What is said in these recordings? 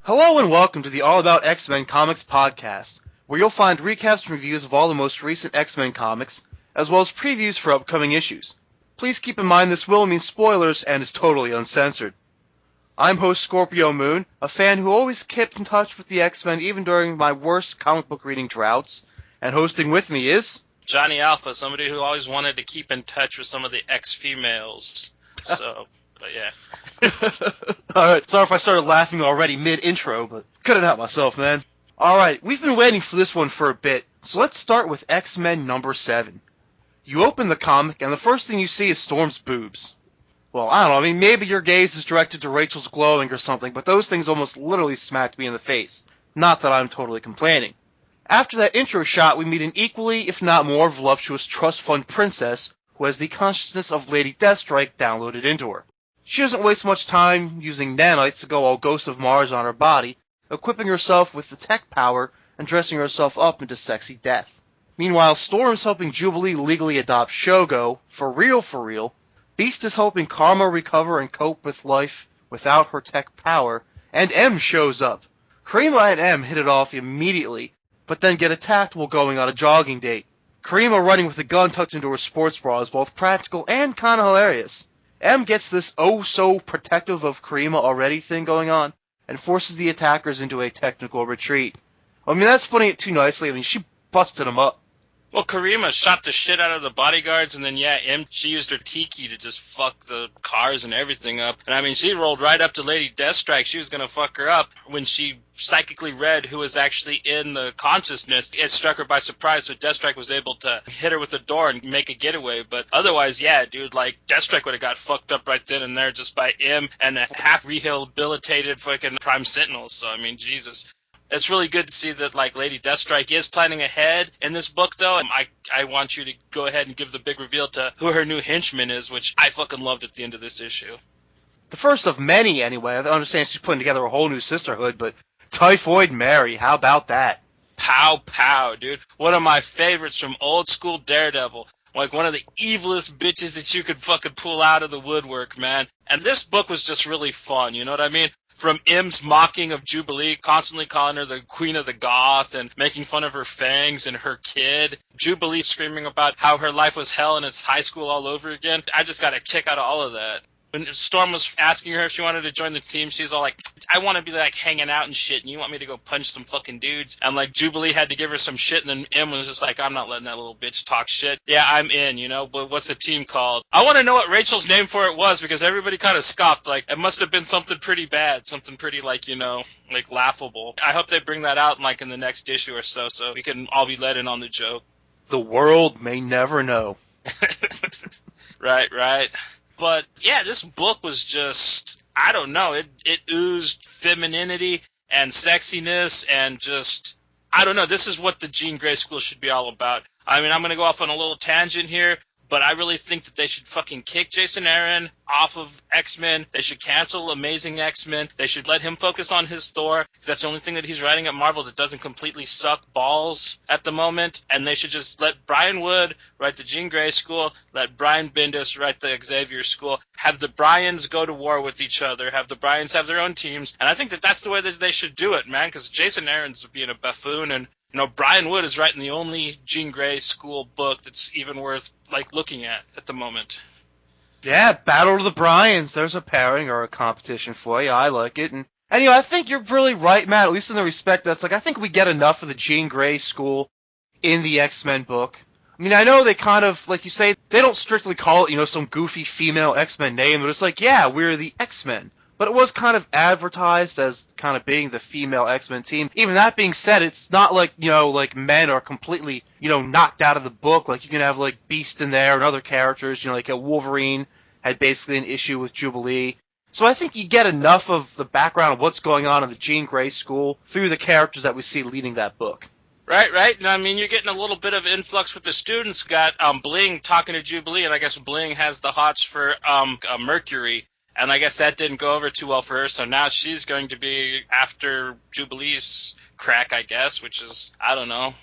Hello and welcome to the All About X-Men Comics podcast, where you'll find recaps and reviews of all the most recent X-Men comics, as well as previews for upcoming issues. Please keep in mind this will mean spoilers and is totally uncensored. I'm host Scorpio Moon, a fan who always kept in touch with the X-Men even during my worst comic book reading droughts, and hosting with me is... Johnny Alpha, somebody who always wanted to keep in touch with some of the X-females. So, but yeah. Alright, sorry if I started laughing already mid-intro, but couldn't help myself, man. Alright, we've been waiting for this one for a bit, so let's start with X-Men number 7. You open the comic, and the first thing you see is Storm's boobs. Well, I don't know, I mean, maybe your gaze is directed to Rachel's glowing or something, but those things almost literally smacked me in the face. Not that I'm totally complaining. After that intro shot, we meet an equally, if not more, voluptuous trust fund princess who has the consciousness of Lady Deathstrike downloaded into her. She doesn't waste much time using nanites to go all Ghost of Mars on her body, equipping herself with the tech power and dressing herself up into sexy death. Meanwhile, Storm's helping Jubilee legally adopt Shogo, for real, Beast is helping Karma recover and cope with life without her tech power, and M shows up. Karima and M hit it off immediately, but then get attacked while going on a jogging date. Karima running with a gun tucked into her sports bra is both practical and kinda hilarious. M gets this oh-so-protective of Karima already thing going on, and forces the attackers into a technical retreat. I mean, that's putting it too nicely. I mean, she busted them up. Well, Karima shot the shit out of the bodyguards, and then, she used her tiki to just fuck the cars and everything up. And, I mean, she rolled right up to Lady Deathstrike. She was going to fuck her up when she psychically read who was actually in the consciousness. It struck her by surprise, so Deathstrike was able to hit her with the door and make a getaway. But otherwise, yeah, dude, like, Deathstrike would have got fucked up right then and there just by M and a half-rehabilitated fucking Prime Sentinel. So, I mean, Jesus. It's really good to see that, like, Lady Deathstrike is planning ahead in this book, though. And I want you to go ahead and give the big reveal to who her new henchman is, which I fucking loved at the end of this issue. The first of many, anyway. I understand she's putting together a whole new sisterhood, but Typhoid Mary, how about that? Pow, pow, dude. One of my favorites from old school Daredevil. Like, one of the evilest bitches that you could fucking pull out of the woodwork, man. And this book was just really fun, you know what I mean? From M's mocking of Jubilee, constantly calling her the Queen of the Goth and making fun of her fangs and her kid. Jubilee screaming about how her life was hell and it's high school all over again. I just got a kick out of all of that. When Storm was asking her if she wanted to join the team, she's all like, I want to be like hanging out and shit, and you want me to go punch some fucking dudes? And like Jubilee had to give her some shit, and then M was just like, I'm not letting that little bitch talk shit. Yeah, I'm in, you know, but what's the team called? I want to know what Rachel's name for it was, because everybody kind of scoffed. Like, it must have been something pretty bad, something pretty, like, you know, like laughable. I hope they bring that out like in the next issue or so we can all be let in on the joke. The world may never know. Right. But, yeah, this book was just, I don't know, it oozed femininity and sexiness and just, I don't know, this is what the Jean Grey School should be all about. I mean, I'm going to go off on a little tangent here, but I really think that they should fucking kick Jason Aaron off of X-Men. They should cancel Amazing X-Men. They should let him focus on his Thor, because that's the only thing that he's writing at Marvel that doesn't completely suck balls at the moment. And they should just let Brian Wood write the Jean Grey School, let Brian Bendis write the Xavier School, have the Bryans go to war with each other, have the Bryans have their own teams. And I think that that's the way that they should do it, man, because Jason Aaron's being a buffoon, and you know, Brian Wood is writing the only Jean Grey School book that's even worth, like, looking at the moment. Yeah, Battle of the Bryans. There's a pairing or a competition for you. I like it. And you know, I think you're really right, Matt, at least in the respect that's, like, I think we get enough of the Jean Grey School in the X-Men book. I mean, I know they kind of, like you say, they don't strictly call it, you know, some goofy female X-Men name, but it's like, yeah, we're the X-Men. But it was kind of advertised as kind of being the female X-Men team. Even that being said, it's not like, you know, like men are completely, you know, knocked out of the book. Like, you can have, like, Beast in there and other characters, you know, like a Wolverine had basically an issue with Jubilee. So I think you get enough of the background of what's going on in the Jean Grey School through the characters that we see leading that book. Right. And I mean, you're getting a little bit of influx with the students. Got Bling talking to Jubilee, and I guess Bling has the hots for Mercury. And I guess that didn't go over too well for her, so now she's going to be after Jubilee's crack, I guess, which is, I don't know.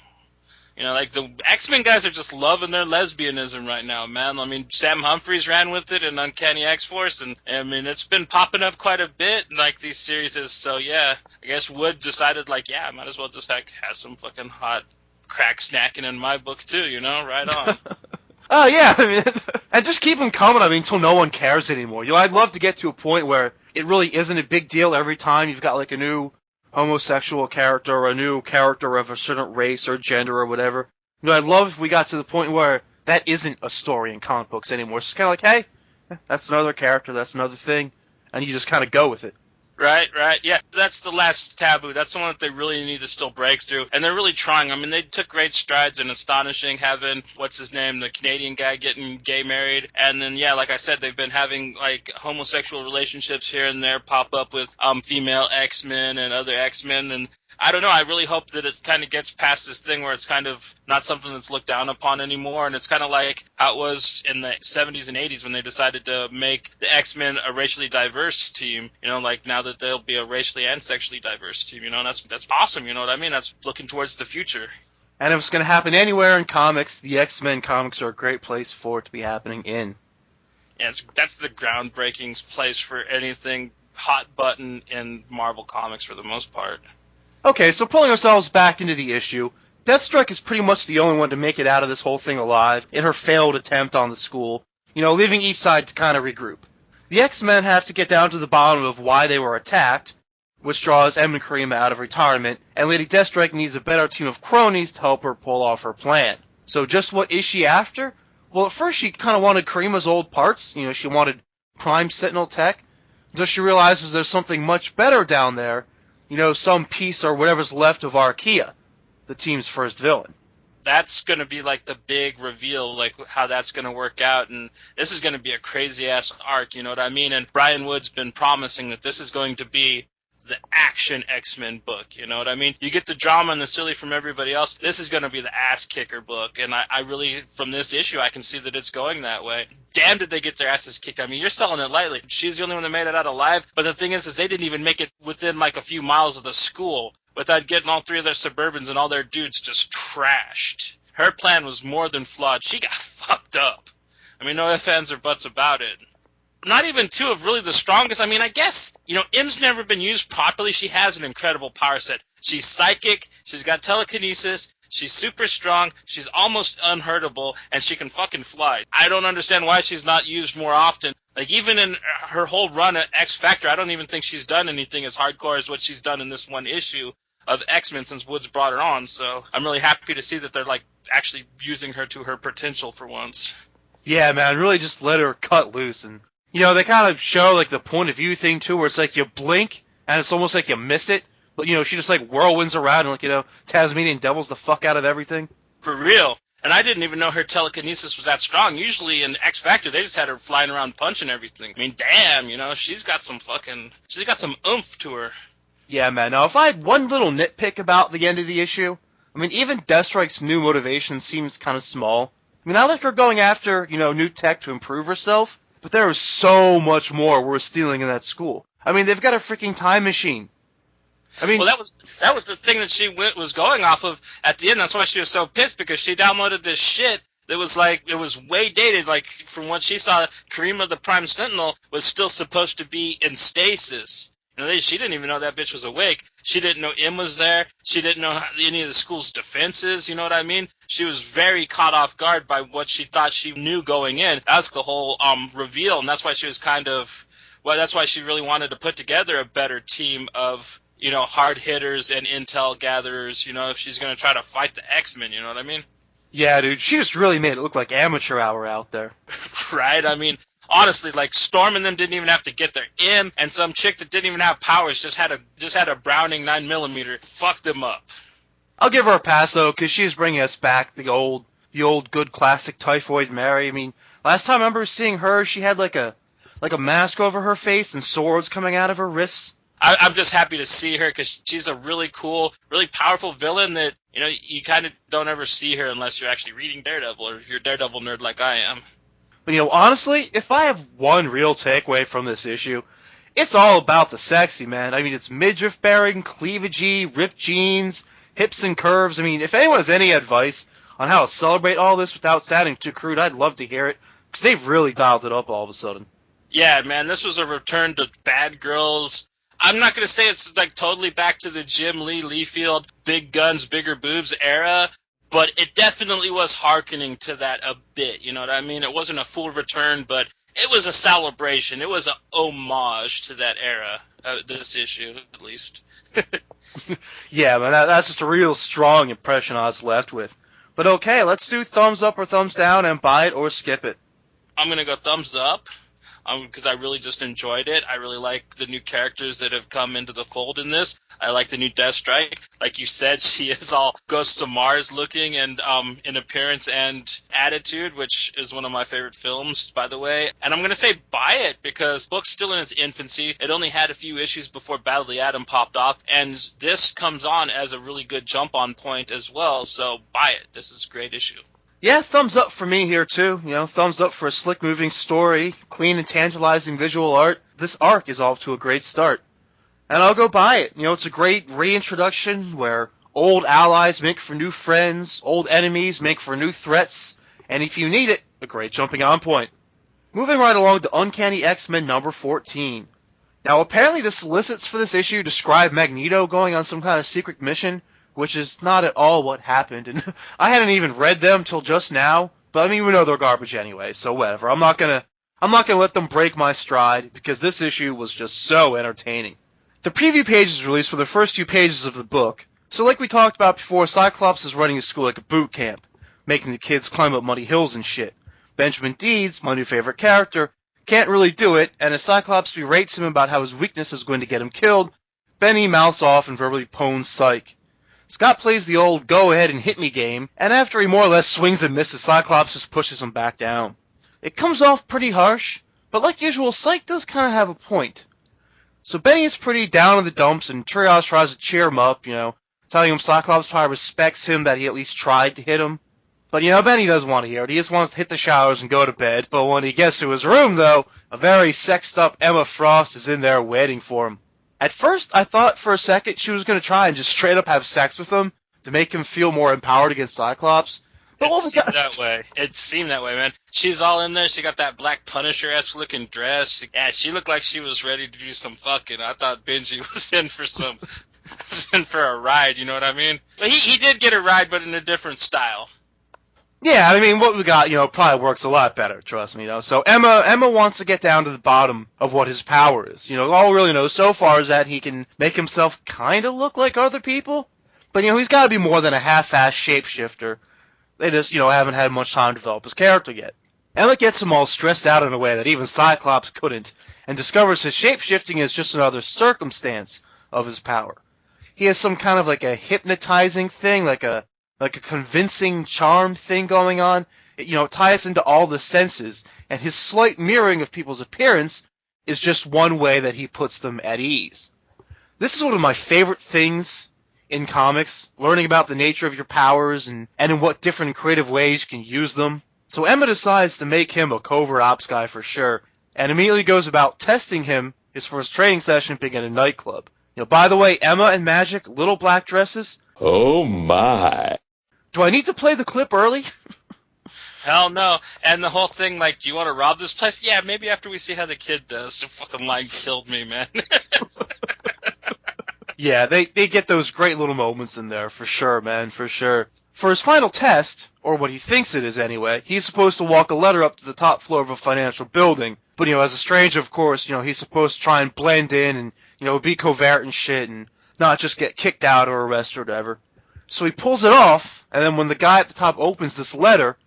You know, like the X-Men guys are just loving their lesbianism right now, man. I mean, Sam Humphries ran with it in Uncanny X-Force, and I mean, it's been popping up quite a bit in like these series. So yeah, I guess Wood decided like, yeah, I might as well just like have some fucking hot crack snacking in my book too, you know? Right on. Oh yeah, I mean, and just keep them coming. I mean, until no one cares anymore. You know, I'd love to get to a point where it really isn't a big deal every time you've got like a new homosexual character or a new character of a certain race or gender or whatever. You know, I'd love if we got to the point where that isn't a story in comic books anymore. It's just kind of like, hey, that's another character, that's another thing, and you just kind of go with it. Right, yeah. That's the last taboo. That's the one that they really need to still break through. And they're really trying. I mean, they took great strides in Astonishing, having, what's his name, the Canadian guy getting gay married. And then, yeah, like I said, they've been having, like, homosexual relationships here and there pop up with female X-Men and other X-Men. And I don't know. I really hope that it kind of gets past this thing where it's kind of not something that's looked down upon anymore. And it's kind of like how it was in the 70s and 80s when they decided to make the X-Men a racially diverse team. You know, like now that they'll be a racially and sexually diverse team. You know, and that's awesome. You know what I mean? That's looking towards the future. And if it's going to happen anywhere in comics, the X-Men comics are a great place for it to be happening in. Yeah, that's the groundbreaking place for anything hot button in Marvel Comics for the most part. Okay, so pulling ourselves back into the issue, Deathstrike is pretty much the only one to make it out of this whole thing alive in her failed attempt on the school, you know, leaving each side to kind of regroup. The X-Men have to get down to the bottom of why they were attacked, which draws Em and Karima out of retirement, and Lady Deathstrike needs a better team of cronies to help her pull off her plan. So just what is she after? Well, at first she kind of wanted Karima's old parts, you know, she wanted Prime Sentinel tech, until she realizes there's something much better down there, you know, some piece or whatever's left of Archaea, the team's first villain. That's going to be like the big reveal, like how that's going to work out, and this is going to be a crazy-ass arc, you know what I mean? And Brian Wood's been promising that this is going to be the action X-Men book, you know what I mean? You get the drama and the silly from everybody else. This is going to be the ass-kicker book, and I really, from this issue, I can see that it's going that way. Damn did they get their asses kicked. I mean, you're selling it lightly. She's the only one that made it out alive, but the thing is they didn't even make it within like a few miles of the school without getting all three of their Suburbans and all their dudes just trashed. Her plan was more than flawed. She got fucked up. I mean, no ifs, ands, or buts about it. Not even two of really the strongest. I mean, I guess, you know, M's never been used properly. She has an incredible power set. She's psychic. She's got telekinesis. She's super strong. She's almost unhurtable, and she can fucking fly. I don't understand why she's not used more often. Like, even in her whole run at X Factor, I don't even think she's done anything as hardcore as what she's done in this one issue of X-Men since Woods brought her on. So I'm really happy to see that they're, like, actually using her to her potential for once. Yeah, man, really just let her cut loose. And, you know, they kind of show, like, the point of view thing, too, where it's like you blink, and it's almost like you missed it. But, you know, she just, like, whirlwinds around and, like, you know, Tasmanian devils the fuck out of everything. For real. And I didn't even know her telekinesis was that strong. Usually in X Factor, they just had her flying around punching everything. I mean, damn, you know, she's got some oomph to her. Yeah, man. Now, if I had one little nitpick about the end of the issue, I mean, even Deathstrike's new motivation seems kind of small. I mean, I like her going after, you know, new tech to improve herself, but there is so much more worth stealing in that school. I mean, they've got a freaking time machine. I mean, well, that was the thing that she was going off of at the end. That's why she was so pissed, because she downloaded this shit that was like, it was way dated. Like, from what she saw, Karima the Prime Sentinel was still supposed to be in stasis. You know, she didn't even know that bitch was awake. She didn't know Im was there. She didn't know any of the school's defenses. You know what I mean? She was very caught off guard by what she thought she knew going in. That's the whole reveal, and that's why she was that's why she really wanted to put together a better team of, you know, hard hitters and intel gatherers, you know, if she's going to try to fight the X-Men, you know what I mean? Yeah, dude, she just really made it look like amateur hour out there. Right? I mean, honestly, like, Storm and them didn't even have to get their Im, and some chick that didn't even have powers just had a Browning 9mm. Fuck them up. I'll give her a pass, though, because she's bringing us back the old good classic Typhoid Mary. I mean, last time I remember seeing her, she had like a mask over her face and swords coming out of her wrists. I'm just happy to see her, because she's a really cool, really powerful villain that, you know, you kind of don't ever see her unless you're actually reading Daredevil, or if you're a Daredevil nerd like I am. But, you know, honestly, if I have one real takeaway from this issue, it's all about the sexy, man. I mean, it's midriff bearing, cleavagey, ripped jeans, hips and curves. I mean, if anyone has any advice on how to celebrate all this without sounding too crude, I'd love to hear it, because they've really dialed it up all of a sudden. Yeah, man, this was a return to Bad Girls. I'm not going to say it's like totally back to the Jim Lee Liefeld, big guns, bigger boobs era, but it definitely was hearkening to that a bit, you know what I mean? It wasn't a full return, but it was a celebration. It was an homage to that era, this issue, at least. Yeah, man, that's just a real strong impression I was left with. But okay, let's do thumbs up or thumbs down and buy it or skip it. I'm going to go thumbs up. Because I really just enjoyed it. I really like the new characters that have come into the fold in this. I like the new Deathstrike. Like you said, she is all Ghosts of Mars looking and in appearance and attitude, which is one of my favorite films, by the way. And I'm going to say buy it because the book's still in its infancy. It only had a few issues before Battle of the Atom popped off. And this comes on as a really good jump-on point as well. So buy it. This is a great issue. Yeah, thumbs up for me here, too. You know, thumbs up for a slick-moving story, clean and tantalizing visual art. This arc is off to a great start. And I'll go buy it. You know, it's a great reintroduction where old allies make for new friends, old enemies make for new threats, and if you need it, a great jumping-on point. Moving right along to Uncanny X-Men number 14. Now, apparently the solicits for this issue describe Magneto going on some kind of secret mission, which is not at all what happened, and I hadn't even read them till just now, but I mean, we know they're garbage anyway, so whatever. I'm not gonna let them break my stride, because this issue was just so entertaining. The preview pages released were the first few pages of the book, so like we talked about before, Cyclops is running his school like a boot camp, making the kids climb up muddy hills and shit. Benjamin Deeds, my new favorite character, can't really do it, and as Cyclops berates him about how his weakness is going to get him killed, Benny mouths off and verbally pones Psyche. Scott plays the old go-ahead-and-hit-me game, and after he more or less swings and misses, Cyclops just pushes him back down. It comes off pretty harsh, but like usual, Psyche does kind of have a point. So Benny is pretty down in the dumps, and Triage tries to cheer him up, you know, telling him Cyclops probably respects him that he at least tried to hit him. But, you know, Benny doesn't want to hear it. He just wants to hit the showers and go to bed. But when he gets to his room, though, a very sexed-up Emma Frost is in there waiting for him. At first, I thought for a second she was going to try and just straight up have sex with him to make him feel more empowered against Cyclops. But it seemed that way. It seemed that way, man. She's all in there. She got that Black Punisher-esque looking dress. Yeah, she looked like she was ready to do some fucking. I thought Benji was in for a ride, you know what I mean? But he did get a ride, but in a different style. Yeah, I mean, what we got, you know, probably works a lot better, trust me, you know. So Emma wants to get down to the bottom of what his power is. You know, all we really know so far is that he can make himself kind of look like other people. But, you know, he's got to be more than a half-assed shapeshifter. They just, you know, haven't had much time to develop his character yet. Emma gets him all stressed out in a way that even Cyclops couldn't, and discovers his shapeshifting is just another circumstance of his power. He has some kind of like a hypnotizing thing, like a convincing charm thing going on. It, you know, ties into all the senses, and his slight mirroring of people's appearance is just one way that he puts them at ease. This is one of my favorite things in comics, learning about the nature of your powers and in what different creative ways you can use them. So Emma decides to make him a covert ops guy for sure, and immediately goes about testing him, his first training session being at a nightclub. You know, by the way, Emma and Magic, little black dresses. Oh my. Do I need to play the clip early? Hell no. And the whole thing, like, do you want to rob this place? Yeah, maybe after we see how the kid does. The fucking line killed me, man. Yeah, they get those great little moments in there, for sure, man, for sure. For his final test, or what he thinks it is anyway, he's supposed to walk a ladder up to the top floor of a financial building. But, you know, as a stranger, of course, you know, he's supposed to try and blend in and, you know, be covert and shit and not just get kicked out or arrested or whatever. So he pulls it off, and then when the guy at the top opens this letter,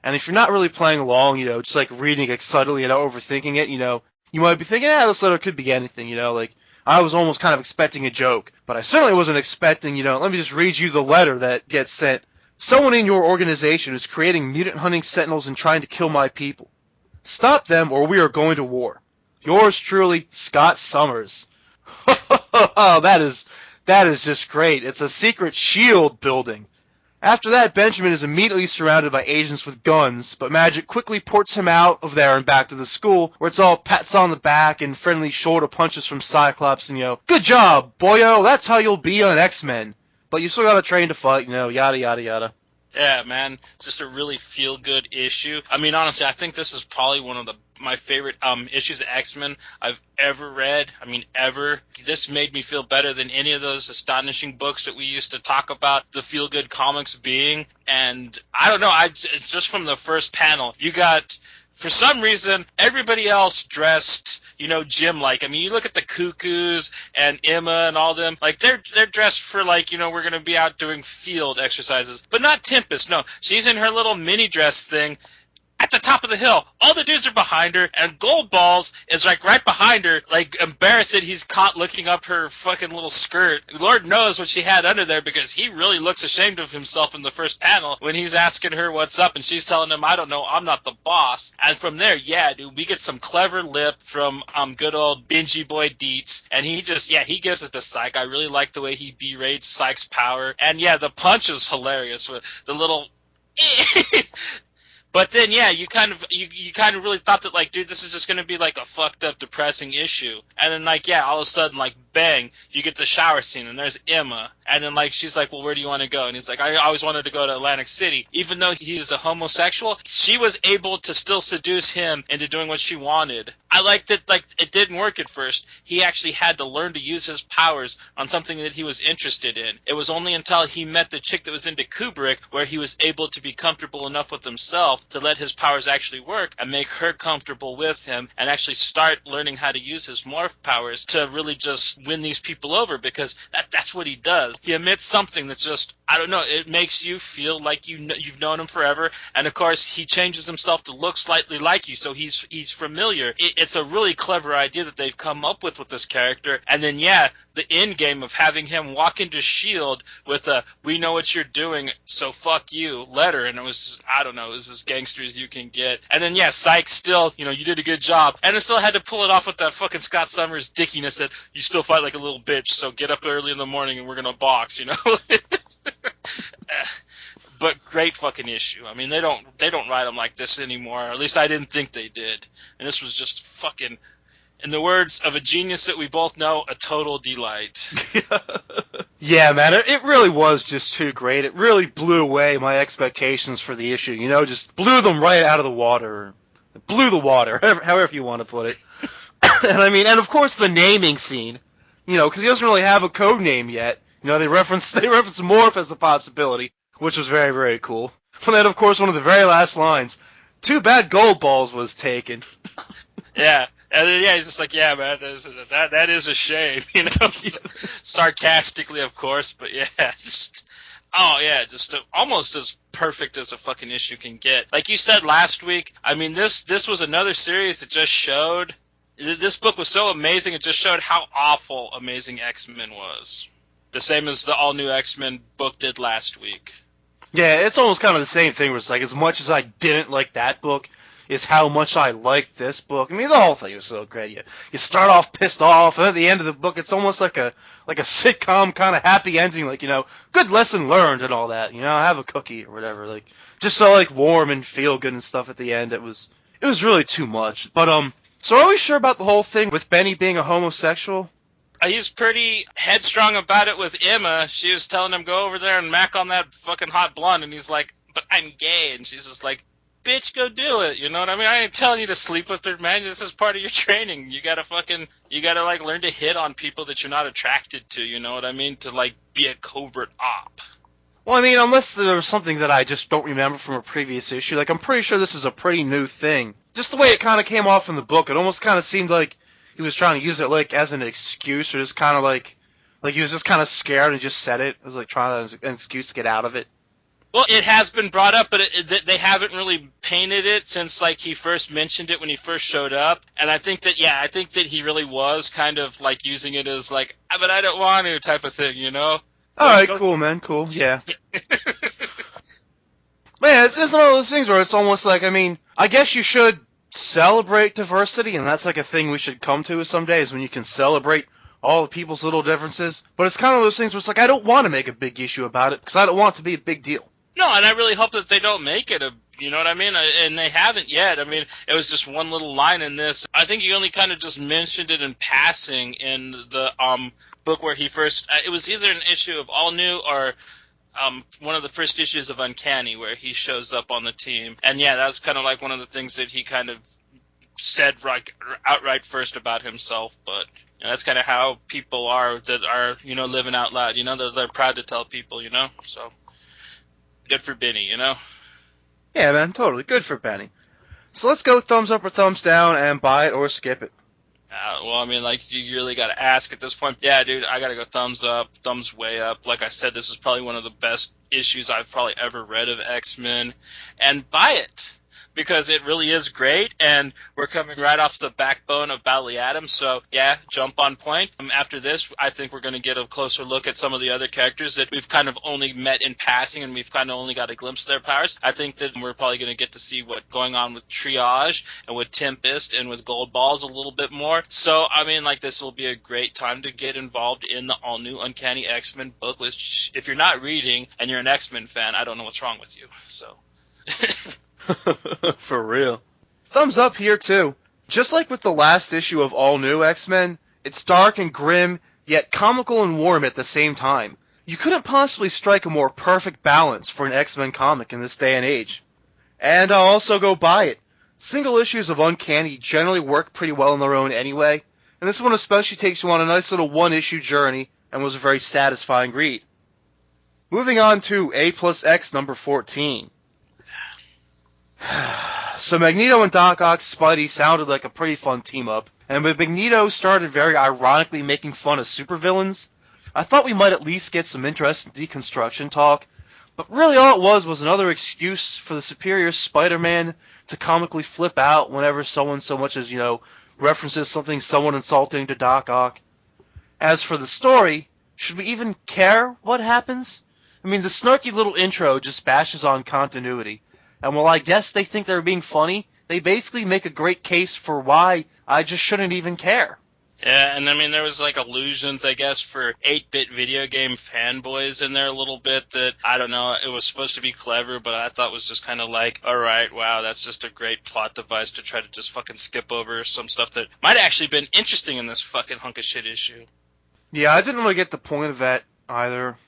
and if you're not really playing along, you know, just like reading excitedly and overthinking it, you know, you might be thinking, this letter could be anything, you know, like, I was almost kind of expecting a joke, but I certainly wasn't expecting, you know, let me just read you the letter that gets sent. Someone in your organization is creating mutant hunting sentinels and trying to kill my people. Stop them or we are going to war. Yours truly, Scott Summers. Oh, that is just great. It's a secret shield building. After that, Benjamin is immediately surrounded by agents with guns, but Magic quickly ports him out of there and back to the school, where it's all pats on the back and friendly shoulder punches from Cyclops and, you know, good job, boyo, that's how you'll be on X-Men. but you still gotta train to fight, yada, yada, yada. Yeah, man, just a really feel-good issue. I mean, honestly, I think this is probably one of my favorite issues of X-Men I've ever read. I mean, ever. This made me feel better than any of those astonishing books that we used to talk about the feel-good comics being. And I don't know, just from the first panel, you got, for some reason, everybody else dressed, gym-like. I mean, you look at the Cuckoos and Emma and all them, like, they're dressed for, like, we're going to be out doing field exercises. But not Tempest, no. She's in her little mini dress thing at the top of the hill. All the dudes are behind her, and Gold Balls is, like, right behind her, like, embarrassed that he's caught looking up her fucking little skirt. Lord knows what she had under there, because he really looks ashamed of himself in the first panel when he's asking her what's up, and she's telling him, I don't know, I'm not the boss. And from there, yeah, dude, we get some clever lip from good old Benji Boy Dietz, and he gives it to Psyche. I really like the way he berates Psyche's power. And yeah, the punch is hilarious with the little But then, yeah, you kind of really thought that, like, dude, this is just going to be, like, a fucked up, depressing issue. And then, like, yeah, all of a sudden, like, bang, you get the shower scene, and there's Emma. And then, like, she's like, well, where do you want to go? And he's like, I always wanted to go to Atlantic City. Even though he's a homosexual, she was able to still seduce him into doing what she wanted. I liked that, like, it didn't work at first. He actually had to learn to use his powers on something that he was interested in. It was only until he met the chick that was into Kubrick where he was able to be comfortable enough with himself to let his powers actually work and make her comfortable with him and actually start learning how to use his morph powers to really just win these people over, because that's what he does. He emits something that's just, I don't know, it makes you feel like you've known him forever, and of course he changes himself to look slightly like you, so he's familiar. It's a really clever idea that they've come up with this character. And then, yeah, the end game of having him walk into S.H.I.E.L.D. with a, we know what you're doing, so fuck you, letter, and it was, I don't know, it was as gangster as you can get. And then, yeah, Psyche still, you did a good job, and it still had to pull it off with that fucking Scott Summers dickiness that you still fight like a little bitch, so get up early in the morning and we're gonna box, But great fucking issue. I mean, they don't write them like this anymore. Or at least I didn't think they did. And this was just fucking, in the words of a genius that we both know, a total delight. Yeah, man, it really was just too great. It really blew away my expectations for the issue. Just blew them right out of the water. Blew the water, however you want to put it. and of course the naming scene. Because he doesn't really have a code name yet. They reference Morph as a possibility, which was very, very cool. And then, of course, one of the very last lines, too bad Gold Balls was taken. Yeah. And then, yeah, he's just like, yeah, man, that is a shame, Sarcastically, of course, but yeah, just almost as perfect as a fucking issue can get. Like you said last week, I mean, this was another series that just showed, this book was so amazing, it just showed how awful Amazing X-Men was. The same as the all-new X-Men book did last week. Yeah, it's almost kind of the same thing where it's like, as much as I didn't like that book, is how much I liked this book. I mean, the whole thing is so great. You start off pissed off, and at the end of the book, it's almost like a sitcom kind of happy ending, like, good lesson learned and all that, have a cookie or whatever, like, just so, like, warm and feel good and stuff at the end. It was really too much. But, so are we sure about the whole thing with Benny being a homosexual? He's pretty headstrong about it with Emma. She was telling him, go over there and mac on that fucking hot blonde, and he's like, but I'm gay, and she's just like, bitch, go do it, you know what I mean? I ain't telling you to sleep with her, man. This is part of your training. You gotta like, learn to hit on people that you're not attracted to, you know what I mean? To, like, be a covert op. Well, I mean, unless there was something that I just don't remember from a previous issue, like, I'm pretty sure this is a pretty new thing. Just the way it kind of came off in the book, it almost kind of seemed like he was trying to use it, like, as an excuse, or just kind of like he was just kind of scared and just said it. It was like trying to, an excuse to get out of it. Well, it has been brought up, but they haven't really painted it since, like, he first mentioned it when he first showed up. And I think that he really was kind of, like, using it as, like, but I don't want to type of thing, All right, cool, man, cool, yeah. Man, it's one of those things where it's almost like, I mean, I guess you should celebrate diversity, and that's like a thing we should come to some days, when you can celebrate all the people's little differences. But it's kind of those things where it's like, I don't want to make a big issue about it, because I don't want it to be a big deal. No, and I really hope that they don't make it you know what I mean? And they haven't yet. I mean, it was just one little line in this. I think you only kind of just mentioned it in passing in the book where he first, it was either an issue of All New or one of the first issues of Uncanny where he shows up on the team. And yeah, that's kind of like one of the things that he kind of said outright first about himself. But that's kind of how people are that are, living out loud. They're proud to tell people, So good for Benny, Yeah, man, totally. Good for Benny. So let's go thumbs up or thumbs down and buy it or skip it. You really got to ask at this point. Yeah, dude, I got to go thumbs up, thumbs way up. Like I said, this is probably one of the best issues I've probably ever read of X-Men. And buy it, because it really is great, and we're coming right off the backbone of Battle of the Atom, so yeah, jump on point. After this, I think we're going to get a closer look at some of the other characters that we've kind of only met in passing, and we've kind of only got a glimpse of their powers. I think that we're probably going to get to see what's going on with Triage, and with Tempest, and with Gold Balls a little bit more. So, this will be a great time to get involved in the all-new Uncanny X-Men book, which, if you're not reading, and you're an X-Men fan, I don't know what's wrong with you, so... For real. Thumbs up here, too. Just like with the last issue of All New X-Men, it's dark and grim, yet comical and warm at the same time. You couldn't possibly strike a more perfect balance for an X-Men comic in this day and age. And I'll also go buy it. Single issues of Uncanny generally work pretty well on their own anyway, and this one especially takes you on a nice little one-issue journey and was a very satisfying read. Moving on to A+X number 14. So Magneto and Doc Ock's Spidey sounded like a pretty fun team-up, and when Magneto started very ironically making fun of supervillains, I thought we might at least get some interesting deconstruction talk, but really all it was another excuse for the superior Spider-Man to comically flip out whenever someone so much as, references something somewhat insulting to Doc Ock. As for the story, should we even care what happens? The snarky little intro just bashes on continuity. And while I guess they think they're being funny, they basically make a great case for why I just shouldn't even care. Yeah, and there was allusions, I guess, for 8-bit video game fanboys in there a little bit that, I don't know, it was supposed to be clever, but I thought was just kind of alright, wow, that's just a great plot device to try to just fucking skip over some stuff that might have actually been interesting in this fucking hunk of shit issue. Yeah, I didn't really get the point of that either.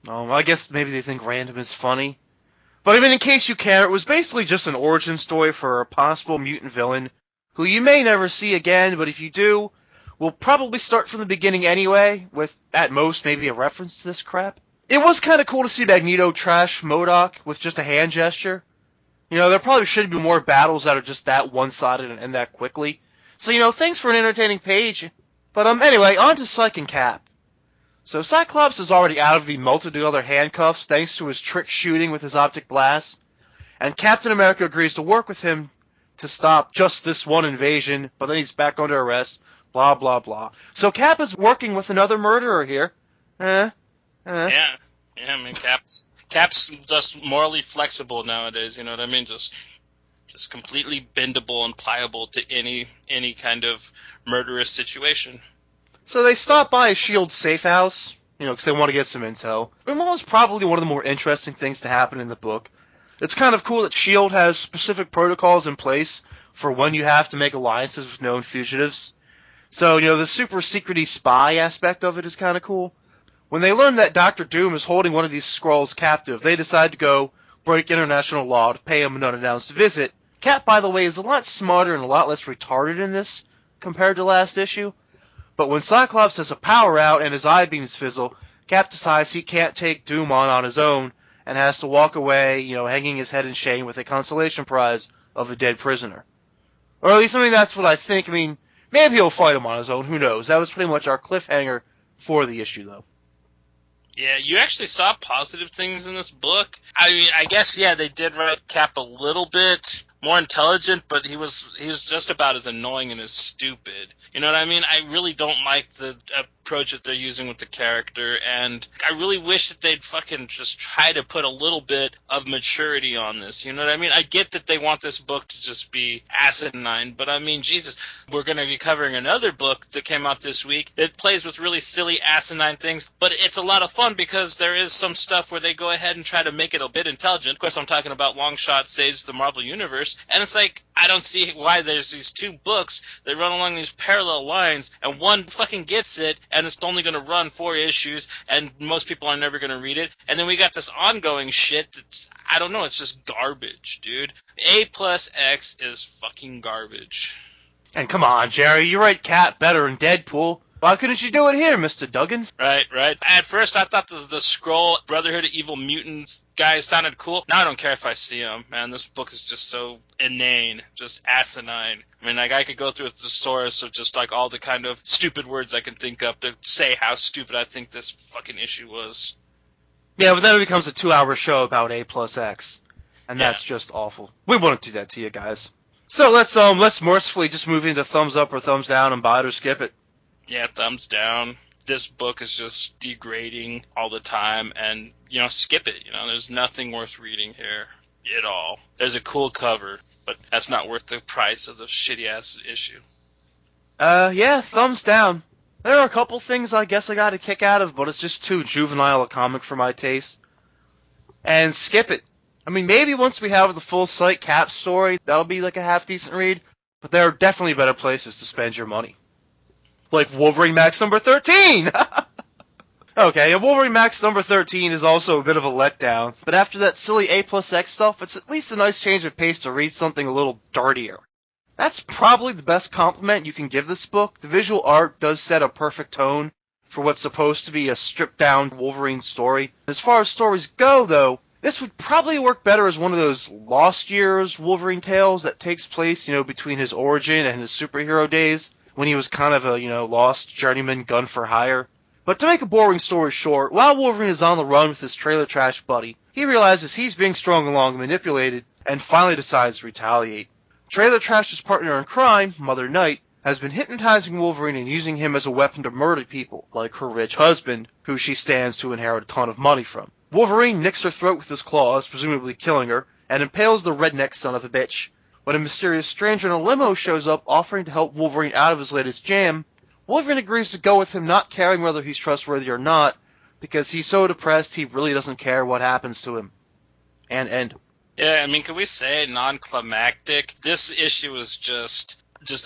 I guess maybe they think random is funny. But in case you care, it was basically just an origin story for a possible mutant villain who you may never see again, but if you do, we'll probably start from the beginning anyway, with, at most, maybe a reference to this crap. It was kind of cool to see Magneto trash MODOK with just a hand gesture. There probably should be more battles that are just that one-sided and end that quickly. So, thanks for an entertaining page. But, anyway, on to Psych and Cap. So Cyclops is already out of the multitude of other handcuffs thanks to his trick shooting with his optic blast, and Captain America agrees to work with him to stop just this one invasion, but then he's back under arrest, blah, blah, blah. So Cap is working with another murderer here. Yeah, Cap's just morally flexible nowadays, you know what I mean? Just completely bendable and pliable to any kind of murderous situation. So they stop by a S.H.I.E.L.D. safe house, because they want to get some intel. And what was probably one of the more interesting things to happen in the book. It's kind of cool that S.H.I.E.L.D. has specific protocols in place for when you have to make alliances with known fugitives. So, the super secret-y spy aspect of it is kind of cool. When they learn that Dr. Doom is holding one of these Skrulls captive, they decide to go break international law to pay him an unannounced visit. Cap, by the way, is a lot smarter and a lot less retarded in this compared to last issue. But when Cyclops has a power out and his eye beams fizzle, Cap decides he can't take Doom on his own and has to walk away, hanging his head in shame with a consolation prize of a dead prisoner. Or at least, that's what I think. Maybe he'll fight him on his own, who knows. That was pretty much our cliffhanger for the issue, though. Yeah, you actually saw positive things in this book. I guess, they did write Cap a little bit more intelligent, but he was just about as annoying and as stupid. You know what I mean? I really don't like the approach that they're using with the character, and I really wish that they'd fucking just try to put a little bit of maturity on this. You know what I mean? I get that they want this book to just be asinine, but Jesus, we're going to be covering another book that came out this week that plays with really silly, asinine things, but it's a lot of fun because there is some stuff where they go ahead and try to make it a bit intelligent. Of course, I'm talking about Longshot Saves the Marvel Universe, universe. And it's like, I don't see why there's these two books that run along these parallel lines, and one fucking gets it, and it's only going to run 4 issues, and most people are never going to read it. And then we got this ongoing shit that's, I don't know, it's just garbage, dude. A plus X is fucking garbage. And come on, Jerry, you write Cat better in Deadpool. Why couldn't you do it here, Mr. Duggan? Right. At first, I thought the Skrull Brotherhood of Evil Mutants guys sounded cool. Now I don't care if I see them, man. This book is just so inane, just asinine. I mean, like, I could go through a thesaurus of just, like, all the kind of stupid words I can think of to say how stupid I think this fucking issue was. Yeah, but then it becomes a 2-hour show about A plus X. And that's just awful. We wouldn't do that to you guys. So let's mercifully just move into thumbs up or thumbs down and buy it or skip it. Yeah, thumbs down. This book is just degrading all the time, and, skip it. There's nothing worth reading here at all. There's a cool cover, but that's not worth the price of the shitty-ass issue. Yeah, thumbs down. There are a couple things I guess I got a kick out of, but it's just too juvenile a comic for my taste. And skip it. I mean, maybe once we have the full-sight Cap story, that'll be like a half-decent read, but there are definitely better places to spend your money. Like Wolverine Max number 13! Okay, and Wolverine Max number 13 is also a bit of a letdown, but after that silly A plus X stuff, it's at least a nice change of pace to read something a little dirtier. That's probably the best compliment you can give this book. The visual art does set a perfect tone for what's supposed to be a stripped-down Wolverine story. As far as stories go, though, this would probably work better as one of those Lost Years Wolverine tales that takes place, between his origin and his superhero days, when he was kind of a, lost journeyman gun for hire. But to make a boring story short, while Wolverine is on the run with his trailer trash buddy, he realizes he's being strung along and manipulated, and finally decides to retaliate. Trailer Trash's partner in crime, Mother Knight, has been hypnotizing Wolverine and using him as a weapon to murder people, like her rich husband, who she stands to inherit a ton of money from. Wolverine nicks her throat with his claws, presumably killing her, and impales the redneck son of a bitch. When a mysterious stranger in a limo shows up offering to help Wolverine out of his latest jam, Wolverine agrees to go with him, not caring whether he's trustworthy or not, because he's so depressed he really doesn't care what happens to him. And end. Yeah, I mean, can we say non-climactic? This issue is just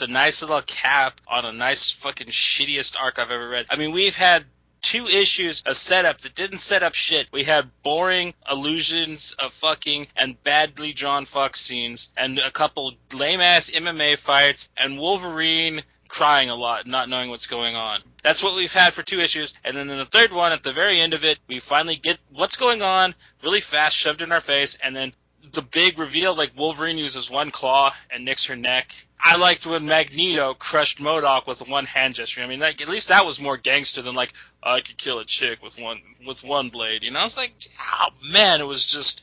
a nice little cap on a nice fucking shittiest arc I've ever read. I mean, we've had 2 issues of setup that didn't set up shit. We had boring illusions of fucking and badly drawn fuck scenes and a couple lame-ass MMA fights and Wolverine crying a lot, not knowing what's going on. That's what we've had for 2 issues, and then in the third one, at the very end of it, we finally get what's going on really fast, shoved in our face, and then the big reveal, like Wolverine uses one claw and nicks her neck. I liked when Magneto crushed MODOK with one hand gesture. I mean, like, at least that was more gangster than, like, I could kill a chick with one blade, It's like, oh, man, it was just...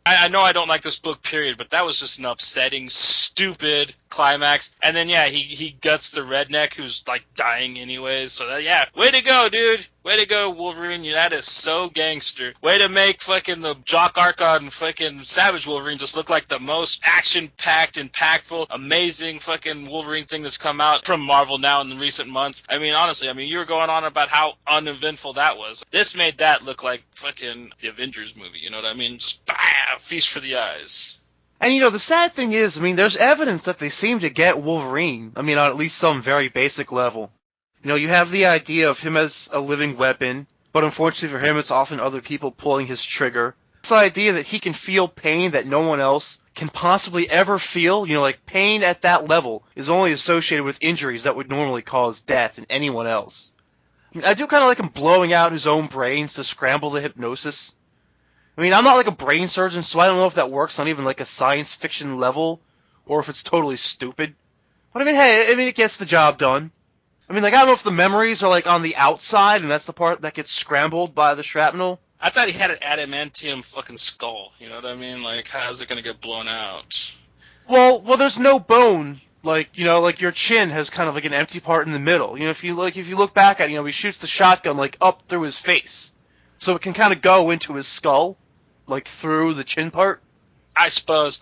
I know I don't like this book, period, but that was just an upsetting, stupid climax. And then, yeah, he guts the redneck who's, like, dying anyways. So, yeah, way to go, dude. Way to go, Wolverine. That is so gangster. Way to make fucking the Jock Arc on fucking Savage Wolverine just look like the most action-packed, impactful, amazing fucking Wolverine thing that's come out from Marvel now in the recent months. I mean, honestly, you were going on about how uneventful that was. This made that look like fucking the Avengers movie, you know what I mean? Just, feast for the eyes. And the sad thing is, there's evidence that they seem to get Wolverine. On at least some very basic level. You have the idea of him as a living weapon, but unfortunately for him, it's often other people pulling his trigger. This idea that he can feel pain that no one else can possibly ever feel, like pain at that level is only associated with injuries that would normally cause death in anyone else. I do kind of like him blowing out his own brains to scramble the hypnosis. I'm not like a brain surgeon, so I don't know if that works on even like a science fiction level, or if it's totally stupid. But it gets the job done. I don't know if the memories are like on the outside, and that's the part that gets scrambled by the shrapnel. I thought he had an adamantium fucking skull, you know what I mean? Like, how's it gonna get blown out? Well, there's no bone. Like, like your chin has kind of like an empty part in the middle. If you look back at it, he shoots the shotgun like up through his face. So it can kind of go into his skull. Like, through the chin part? I suppose.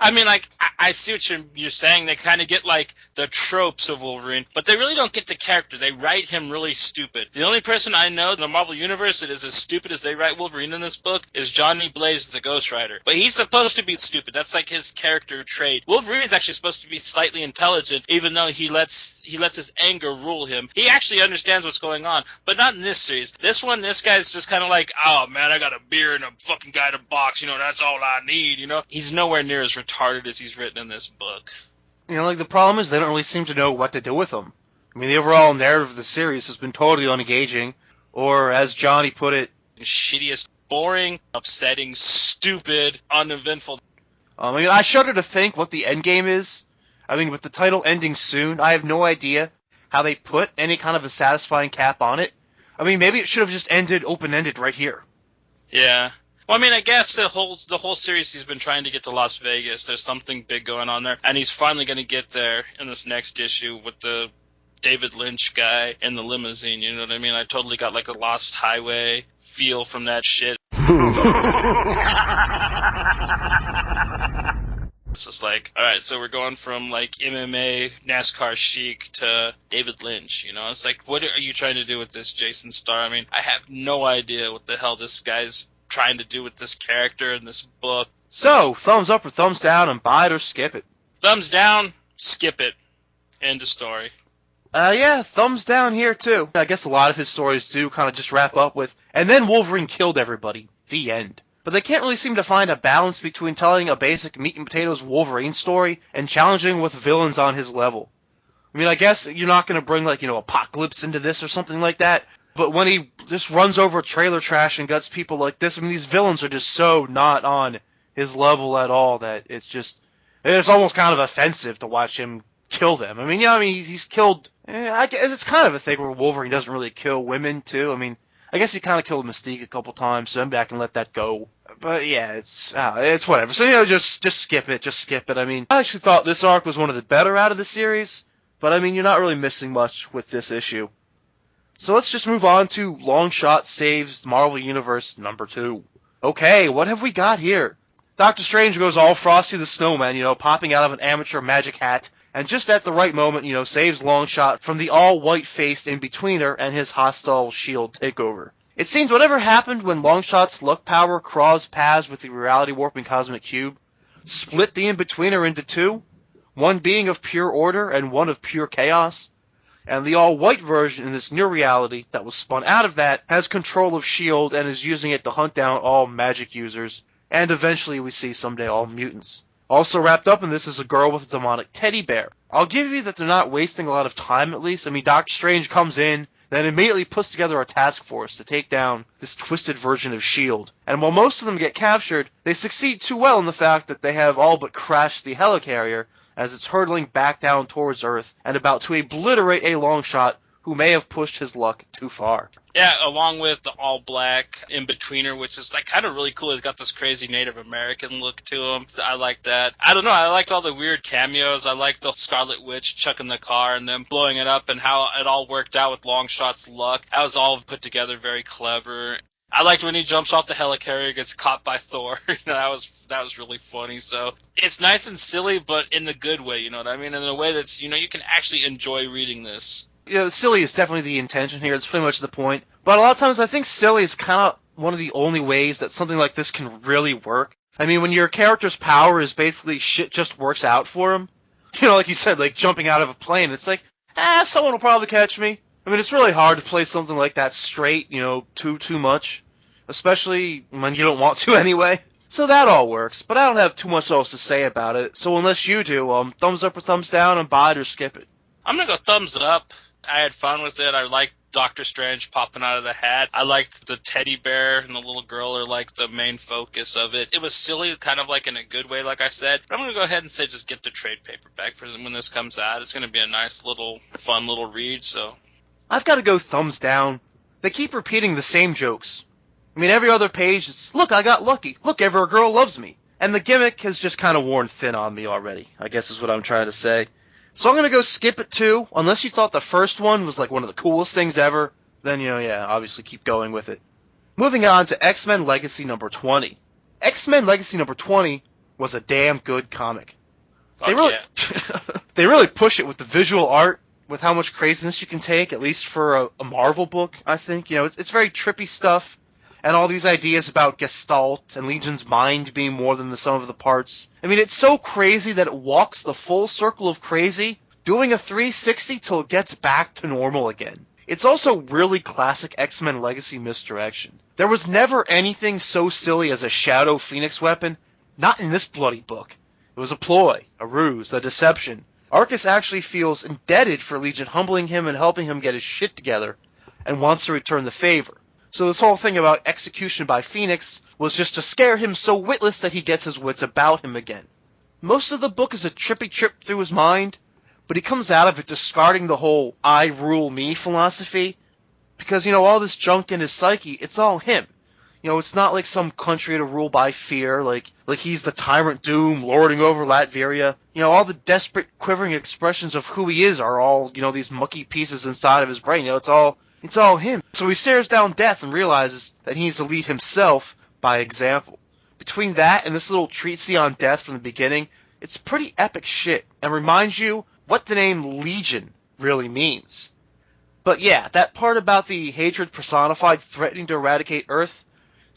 I see what you're saying. They kind of get, like, the tropes of Wolverine, but they really don't get the character. They write him really stupid. The only person I know in the Marvel Universe that is as stupid as they write Wolverine in this book is Johnny Blaze, the Ghost Rider. But he's supposed to be stupid. That's, like, his character trait. Wolverine's actually supposed to be slightly intelligent, even though he lets his anger rule him. He actually understands what's going on, but not in this series. This one, this guy's just kind of like, oh, man, I got a beer and a fucking guy in a box. That's all I need, He's nowhere near as retarded as he's written in this book. The problem is they don't really seem to know what to do with him. The overall narrative of the series has been totally unengaging, or, as Johnny put it, shittiest, boring, upsetting, stupid, uneventful. I shudder to think what the end game is. With the title ending soon, I have no idea how they put any kind of a satisfying cap on it. Maybe it should have just ended open-ended right here. Yeah. Well, I guess the whole series he's been trying to get to Las Vegas. There's something big going on there, and he's finally going to get there in this next issue with the David Lynch guy in the limousine. You know what I mean? I totally got like a Lost Highway feel from that shit. It's just like, all right, so we're going from like MMA, NASCAR chic to David Lynch, It's like, what are you trying to do with this, Jason Starr? I have no idea what the hell this guy's trying to do with this character in this book. So, thumbs up or thumbs down and buy it or skip it? Thumbs down, skip it. End of story. Yeah, thumbs down here too. I guess a lot of his stories do kind of just wrap up with, and then Wolverine killed everybody. The end. But they can't really seem to find a balance between telling a basic meat and potatoes Wolverine story and challenging with villains on his level. I guess you're not going to bring, Apocalypse into this or something like that, but when he just runs over trailer trash and guts people like this, these villains are just so not on his level at all that it's almost kind of offensive to watch him kill them. He's killed, I guess it's kind of a thing where Wolverine doesn't really kill women, too. I guess he kind of killed Mystique a couple times, so maybe I can let that go. But yeah, it's whatever. So, just skip it, I actually thought this arc was one of the better out of the series, but you're not really missing much with this issue. So let's just move on to Longshot Saves Marvel Universe number 2. Okay, what have we got here? Doctor Strange goes all Frosty the Snowman, popping out of an amateur magic hat, and just at the right moment, saves Longshot from the all-white-faced in-betweener and his hostile S.H.I.E.L.D. takeover. It seems whatever happened when Longshot's luck power crossed paths with the reality-warping Cosmic Cube split the in-betweener into two, one being of pure order and one of pure chaos, and the all-white version in this new reality that was spun out of that has control of S.H.I.E.L.D. and is using it to hunt down all magic users, and eventually we see someday all mutants. Also wrapped up in this is a girl with a demonic teddy bear. I'll give you that they're not wasting a lot of time at least. Doctor Strange comes in, then immediately puts together a task force to take down this twisted version of S.H.I.E.L.D. And while most of them get captured, they succeed too well in the fact that they have all but crashed the helicarrier as it's hurtling back down towards Earth and about to obliterate a Longshot who may have pushed his luck too far. Yeah, along with the all-black in-betweener, which is kind of really cool. He's got this crazy Native American look to him. I like that. I don't know, I liked all the weird cameos. I liked the Scarlet Witch chucking the car and them blowing it up and how it all worked out with Longshot's luck. That was all put together very clever. I liked when he jumps off the helicarrier, gets caught by Thor. That was really funny. So it's nice and silly, but in the good way, you know what I mean? In a way that's, you can actually enjoy reading this. Silly is definitely the intention here. It's pretty much the point. But a lot of times I think silly is kind of one of the only ways that something like this can really work. When your character's power is basically shit just works out for him. Like you said, like jumping out of a plane. It's like, someone will probably catch me. It's really hard to play something like that straight, too much. Especially when you don't want to anyway. So that all works, but I don't have too much else to say about it. So unless you do, thumbs up or thumbs down and buy it or skip it. I'm going to go thumbs up. I had fun with it. I liked Doctor Strange popping out of the hat. I liked the teddy bear and the little girl are like the main focus of it. It was silly, kind of like in a good way, like I said. But I'm going to go ahead and say just get the trade paperback for when this comes out. It's going to be a nice little, fun little read, so. I've got to go thumbs down. They keep repeating the same jokes. Every other page is, look, I got lucky. Look, every girl loves me. And the gimmick has just kind of worn thin on me already, I guess is what I'm trying to say. So I'm going to go skip it too, unless you thought the first one was like one of the coolest things ever, then, obviously keep going with it. Moving on to X-Men Legacy number 20. X-Men Legacy number 20 was a damn good comic. They Fuck really, yeah. they really push it with the visual art, with how much craziness you can take, at least for a Marvel book, I think. It's very trippy stuff, and all these ideas about Gestalt and Legion's mind being more than the sum of the parts. I mean, it's so crazy that it walks the full circle of crazy, doing a 360 till it gets back to normal again. It's also really classic X-Men Legacy misdirection. There was never anything so silly as a Shadow Phoenix weapon, not in this bloody book. It was a ploy, a ruse, a deception. Arcus actually feels indebted for Legion humbling him and helping him get his shit together, and wants to return the favor. So this whole thing about execution by Phoenix was just to scare him so witless that he gets his wits about him again. Most of the book is a trippy trip through his mind, but he comes out of it discarding the whole I rule me philosophy, because, all this junk in his psyche, it's all him. It's not like some country to rule by fear, like he's the Tyrant Doom lording over Latveria. All the desperate, quivering expressions of who he is are all, these mucky pieces inside of his brain. It's all him. So he stares down death and realizes that he needs to lead himself by example. Between that and this little treatise on death from the beginning, it's pretty epic shit, and reminds you what the name Legion really means. But yeah, that part about the hatred personified threatening to eradicate Earth,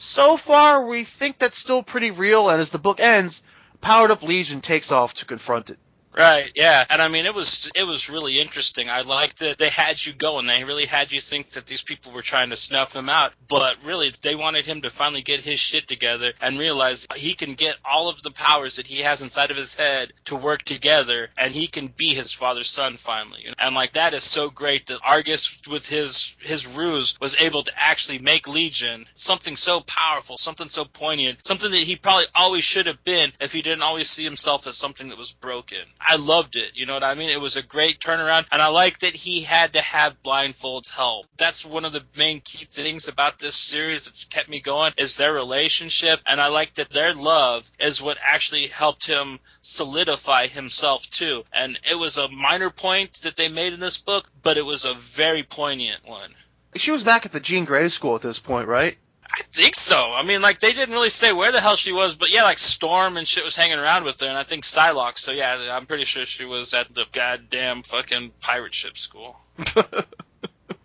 so far, we think that's still pretty real, and as the book ends, a powered-up Legion takes off to confront it. Right, yeah. And I mean, it was really interesting. I liked that they had you going. They really had you think that these people were trying to snuff him out. But really, they wanted him to finally get his shit together and realize he can get all of the powers that he has inside of his head to work together, and he can be his father's son finally. And like, that is so great that Argus, with his ruse, was able to actually make Legion something so powerful, something so poignant, something that he probably always should have been if he didn't always see himself as something that was broken. I loved it, you know what I mean? It was a great turnaround, and I like that he had to have Blindfold's help. That's one of the main key things about this series that's kept me going, is their relationship, and I like that their love is what actually helped him solidify himself too. And it was a minor point that they made in this book, but it was a very poignant one. She was back at the Jean Grey school at this point, right? I think so. I mean, like, they didn't really say where the hell she was, but yeah, like, Storm and shit was hanging around with her, and I think Psylocke, so yeah, I'm pretty sure she was at the goddamn fucking pirate ship school. It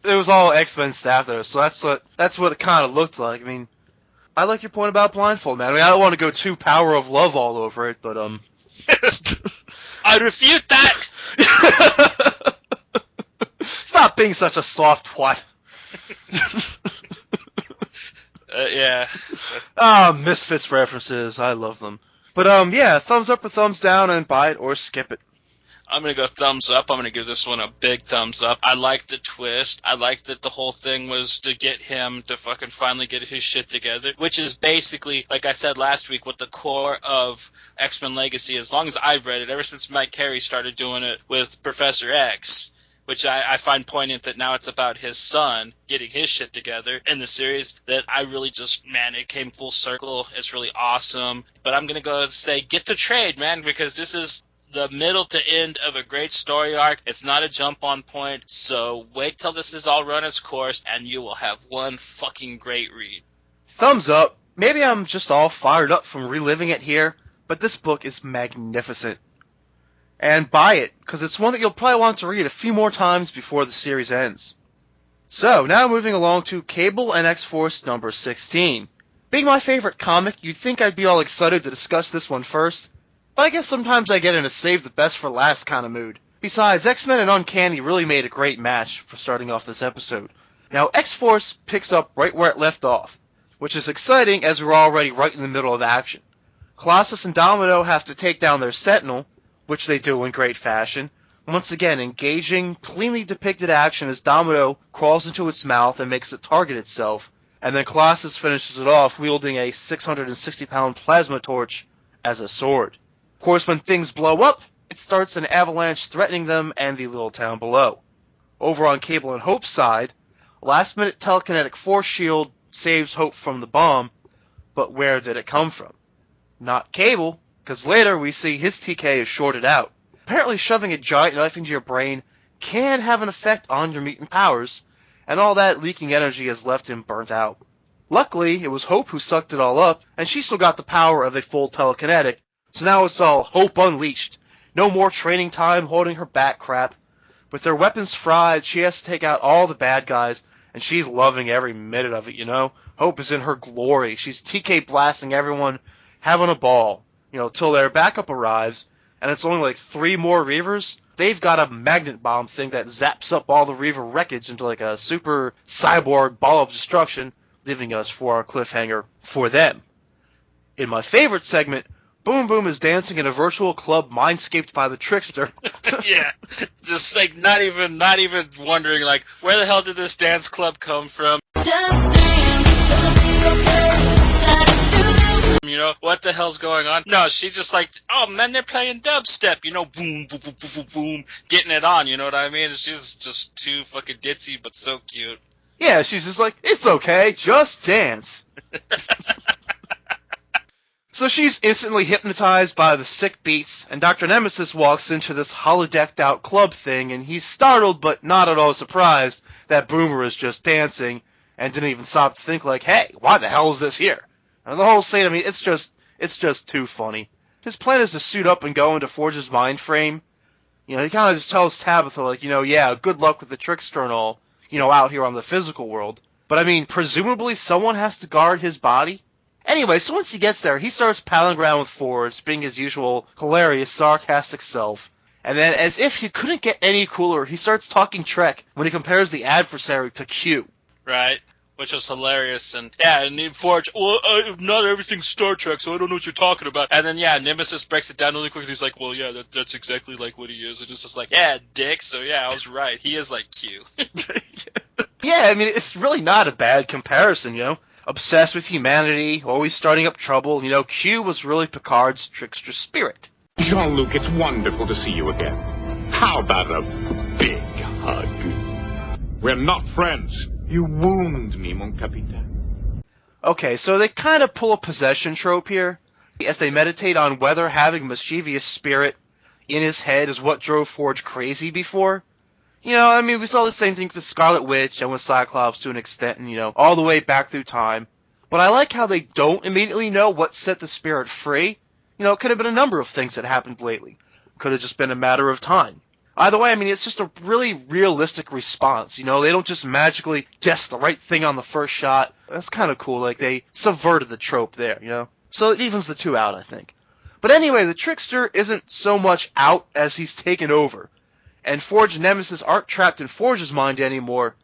was all X-Men staff there, so that's what it kind of looked like. I mean, I like your point about Blindfold, man. I mean, I don't want to go too power of love all over it, but, I refute that! Stop being such a soft twat. Yeah. Misfits references. I love them. But, yeah, thumbs up or thumbs down, and buy it or skip it. I'm going to go thumbs up. I'm going to give this one a big thumbs up. I like the twist. I like that the whole thing was to get him to fucking finally get his shit together, which is basically, like I said last week, what the core of X-Men Legacy, as long as I've read it, ever since Mike Carey started doing it with Professor X, which I find poignant that now it's about his son getting his shit together in the series, that I really just, man, it came full circle. It's really awesome. But I'm going to go say get the trade, man, because this is the middle to end of a great story arc. It's not a jump on point, so wait till this is all run its course, and you will have one fucking great read. Thumbs up. Maybe I'm just all fired up from reliving it here, but this book is magnificent. And buy it, because it's one that you'll probably want to read a few more times before the series ends. So, now moving along to Cable and X-Force number 16. Being my favorite comic, you'd think I'd be all excited to discuss this one first, but I guess sometimes I get in a save the best for last kind of mood. Besides, X-Men and Uncanny really made a great match for starting off this episode. Now, X-Force picks up right where it left off, which is exciting as we're already right in the middle of action. Colossus and Domino have to take down their Sentinel, which they do in great fashion. Once again, engaging, cleanly depicted action as Domino crawls into its mouth and makes it target itself, and then Colossus finishes it off wielding a 660-pound plasma torch as a sword. Of course, when things blow up, it starts an avalanche threatening them and the little town below. Over on Cable and Hope's side, a last-minute telekinetic force shield saves Hope from the bomb, but where did it come from? Not Cable, because later we see his TK is shorted out. Apparently shoving a giant knife into your brain can have an effect on your mutant powers, and all that leaking energy has left him burnt out. Luckily, it was Hope who sucked it all up, and she still got the power of a full telekinetic, so now it's all Hope Unleashed, No more training time holding her back crap. With their weapons fried, she has to take out all the bad guys, and she's loving every minute of it, you know? Hope is in her glory. She's TK blasting everyone, having a ball, you know, till their backup arrives, and it's only like 3 more Reavers. They've got a magnet bomb thing that zaps up all the Reaver wreckage into like a super cyborg ball of destruction, leaving us for our cliffhanger for them. In my favorite segment, Boom Boom is dancing in a virtual club mindscaped by the Trickster. Yeah, just like not even wondering like where the hell did this dance club come from? You know, what the hell's going on? No, she just like, oh man, they're playing dubstep, you know, boom, boom, boom, boom, boom, boom, getting it on, you know what I mean? She's just too fucking ditzy, but so cute. Yeah, she's just like, it's okay, just dance. So she's instantly hypnotized by the sick beats, and Dr. Nemesis walks into this holodecked out club thing, and he's startled but not at all surprised that Boomer is just dancing, and didn't even stop to think like, hey, why the hell is this here? And the whole scene, I mean, it's just too funny. His plan is to suit up and go into Forge's mind frame. You know, he kind of just tells Tabitha, like, you know, yeah, good luck with the Trickster and all, you know, out here on the physical world. But I mean, presumably someone has to guard his body? Anyway, so once he gets there, he starts palling around with Forge, being his usual hilarious, sarcastic self. And then, as if he couldn't get any cooler, he starts talking Trek when he compares the adversary to Q. Right. Which was hilarious, and yeah, and Forge, well, not everything's Star Trek, so I don't know what you're talking about. And then, yeah, Nemesis breaks it down really quick, and he's like, well, yeah, that's exactly like what he is. And it's just like, yeah, dick, so yeah, I was right. He is like Q. Yeah, I mean, it's really not a bad comparison, you know? Obsessed with humanity, always starting up trouble, you know, Q was really Picard's trickster spirit. Jean-Luc, it's wonderful to see you again. How about a big hug? We're not friends. You wound me, mon capitaine. Okay, so they kind of pull a possession trope here, as they meditate on whether having mischievous spirit in his head is what drove Forge crazy before. You know, I mean, we saw the same thing with Scarlet Witch and with Cyclops to an extent, and, you know, all the way back through time. But I like how they don't immediately know what set the spirit free. You know, it could have been a number of things that happened lately. Could have just been a matter of time. Either way, I mean, it's just a really realistic response, you know? They don't just magically guess the right thing on the first shot. That's kind of cool, like, they subverted the trope there, you know? So it evens the two out, I think. But anyway, the Trickster isn't so much out as he's taken over. And Forge and Nemesis aren't trapped in Forge's mind anymore.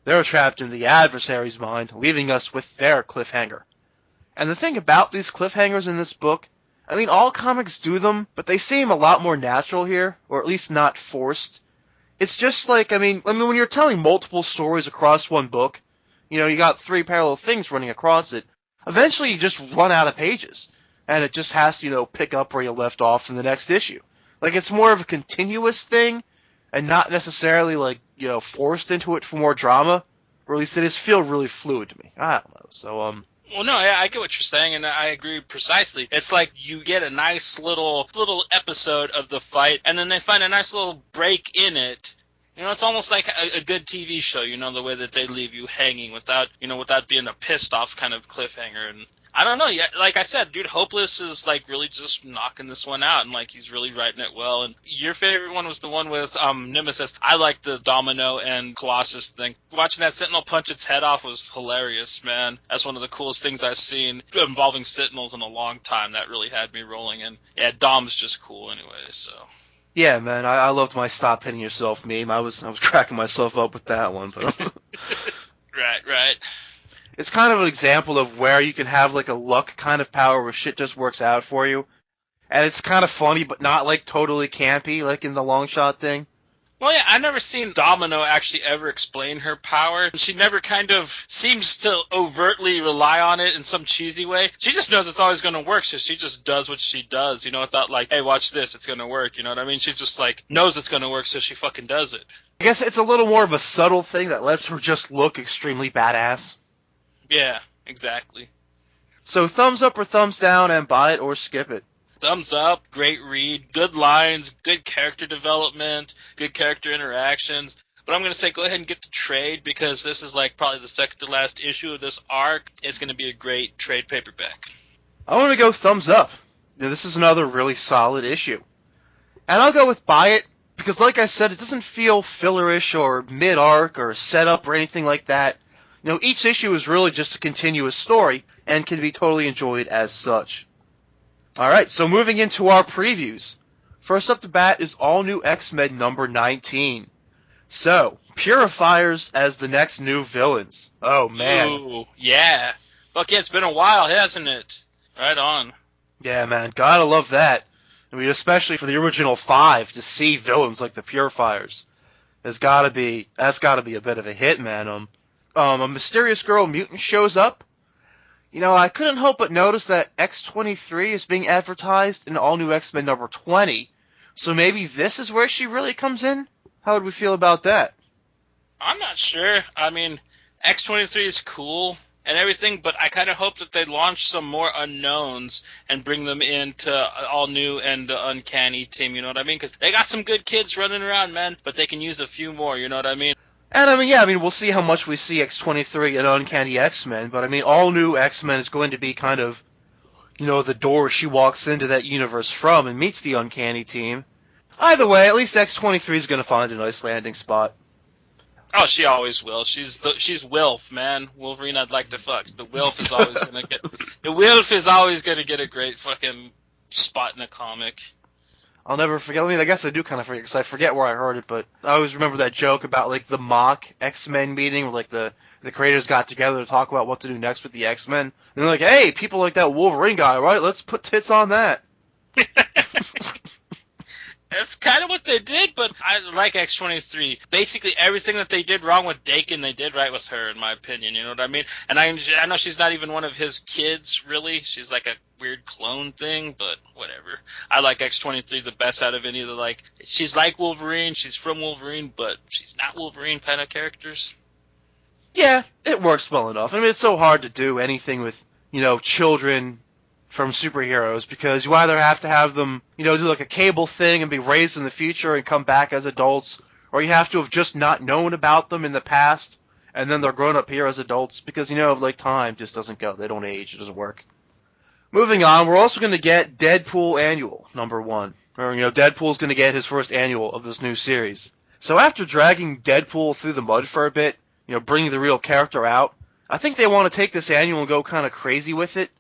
They're trapped in the adversary's mind, leaving us with their cliffhanger. And the thing about these cliffhangers in this book, I mean, all comics do them, but they seem a lot more natural here, or at least not forced. It's just like, I mean, when you're telling multiple stories across one book, you know, you got 3 parallel things running across it, eventually you just run out of pages, and it just has to, you know, pick up where you left off in the next issue. Like, it's more of a continuous thing, and not necessarily, like, you know, forced into it for more drama, or at least it just feels really fluid to me. I don't know, so, Well, no, yeah, I get what you're saying, and I agree precisely. It's like you get a nice little episode of the fight, and then they find a nice little break in it. You know, it's almost like a good TV show, you know, the way that they leave you hanging without being a pissed off kind of cliffhanger. And I don't know, yeah, like I said, dude, Hopeless is like really just knocking this one out, and like he's really writing it well. And your favorite one was the one with Nemesis. I like the Domino and Colossus thing. Watching that Sentinel punch its head off was hilarious, man. That's one of the coolest things I've seen involving Sentinels in a long time. That really had me rolling. And yeah, Dom's just cool anyway, so. Yeah, man, I loved my stop hitting yourself meme. I was cracking myself up with that one. But Right. It's kind of an example of where you can have like a luck kind of power where shit just works out for you. And it's kind of funny, but not like totally campy, like in the Longshot thing. Well, yeah, I've never seen Domino actually ever explain her power. She never kind of seems to overtly rely on it in some cheesy way. She just knows it's always going to work, so she just does what she does, you know, without like, hey, watch this, it's going to work, you know what I mean? She just like knows it's going to work, so she fucking does it. I guess it's a little more of a subtle thing that lets her just look extremely badass. Yeah, exactly. So thumbs up or thumbs down, and buy it or skip it. Thumbs up, great read, good lines, good character development, good character interactions. But I'm going to say go ahead and get the trade because this is like probably the second to last issue of this arc. It's going to be a great trade paperback. I want to go thumbs up. This is another really solid issue. And I'll go with buy it, because like I said, it doesn't feel fillerish or mid-arc or setup or anything like that. You know, each issue is really just a continuous story and can be totally enjoyed as such. Alright, so moving into our previews. First up to bat is All New X-Men number 19. So, Purifiers as the next new villains. Oh, man. Ooh, yeah. Fuck yeah, it's been a while, hasn't it? Right on. Yeah, man, gotta love that. I mean, especially for the original 5, to see villains like the Purifiers. That's gotta be a bit of a hit, man. A mysterious girl mutant shows up. You know, I couldn't help but notice that X-23 is being advertised in All New X-Men number 20. So maybe this is where she really comes in? How would we feel about that? I'm not sure. I mean, X-23 is cool and everything, but I kind of hope that they launch some more unknowns and bring them into All New and the Uncanny team, you know what I mean? Because they got some good kids running around, man, but they can use a few more, you know what I mean? And I mean, we'll see how much we see X-23 and Uncanny X-Men, but I mean, All New X-Men is going to be kind of, you know, the door she walks into that universe from and meets the Uncanny team. Either way, at least X-23 is going to find a nice landing spot. Oh, she always will. She's Wilf, man. Wolverine, I'd like to fuck. The Wilf is always gonna get a great fucking spot in a comic. I'll never forget. I mean, I guess I do kind of forget because I forget where I heard it, but I always remember that joke about like the mock X-Men meeting where like the creators got together to talk about what to do next with the X-Men. And they're like, hey, people like that Wolverine guy, right? Let's put tits on that. That's kind of what they did, but I like X-23. Basically, everything that they did wrong with Dakin, they did right with her, in my opinion. You know what I mean? And I know she's not even one of his kids, really. She's like a weird clone thing, but whatever. I like X-23 the best out of any of the, like, she's like Wolverine, she's from Wolverine, but she's not Wolverine kind of characters. Yeah, it works well enough. I mean, it's so hard to do anything with, you know, children from superheroes, because you either have to have them, you know, do like a Cable thing and be raised in the future and come back as adults, or you have to have just not known about them in the past, and then they're grown up here as adults, because, you know, like, time just doesn't go. They don't age. It doesn't work. Moving on, we're also going to get Deadpool Annual, number 1. Or, you know, Deadpool's going to get his first annual of this new series. So after dragging Deadpool through the mud for a bit, you know, bringing the real character out, I think they want to take this annual and go kind of crazy with it.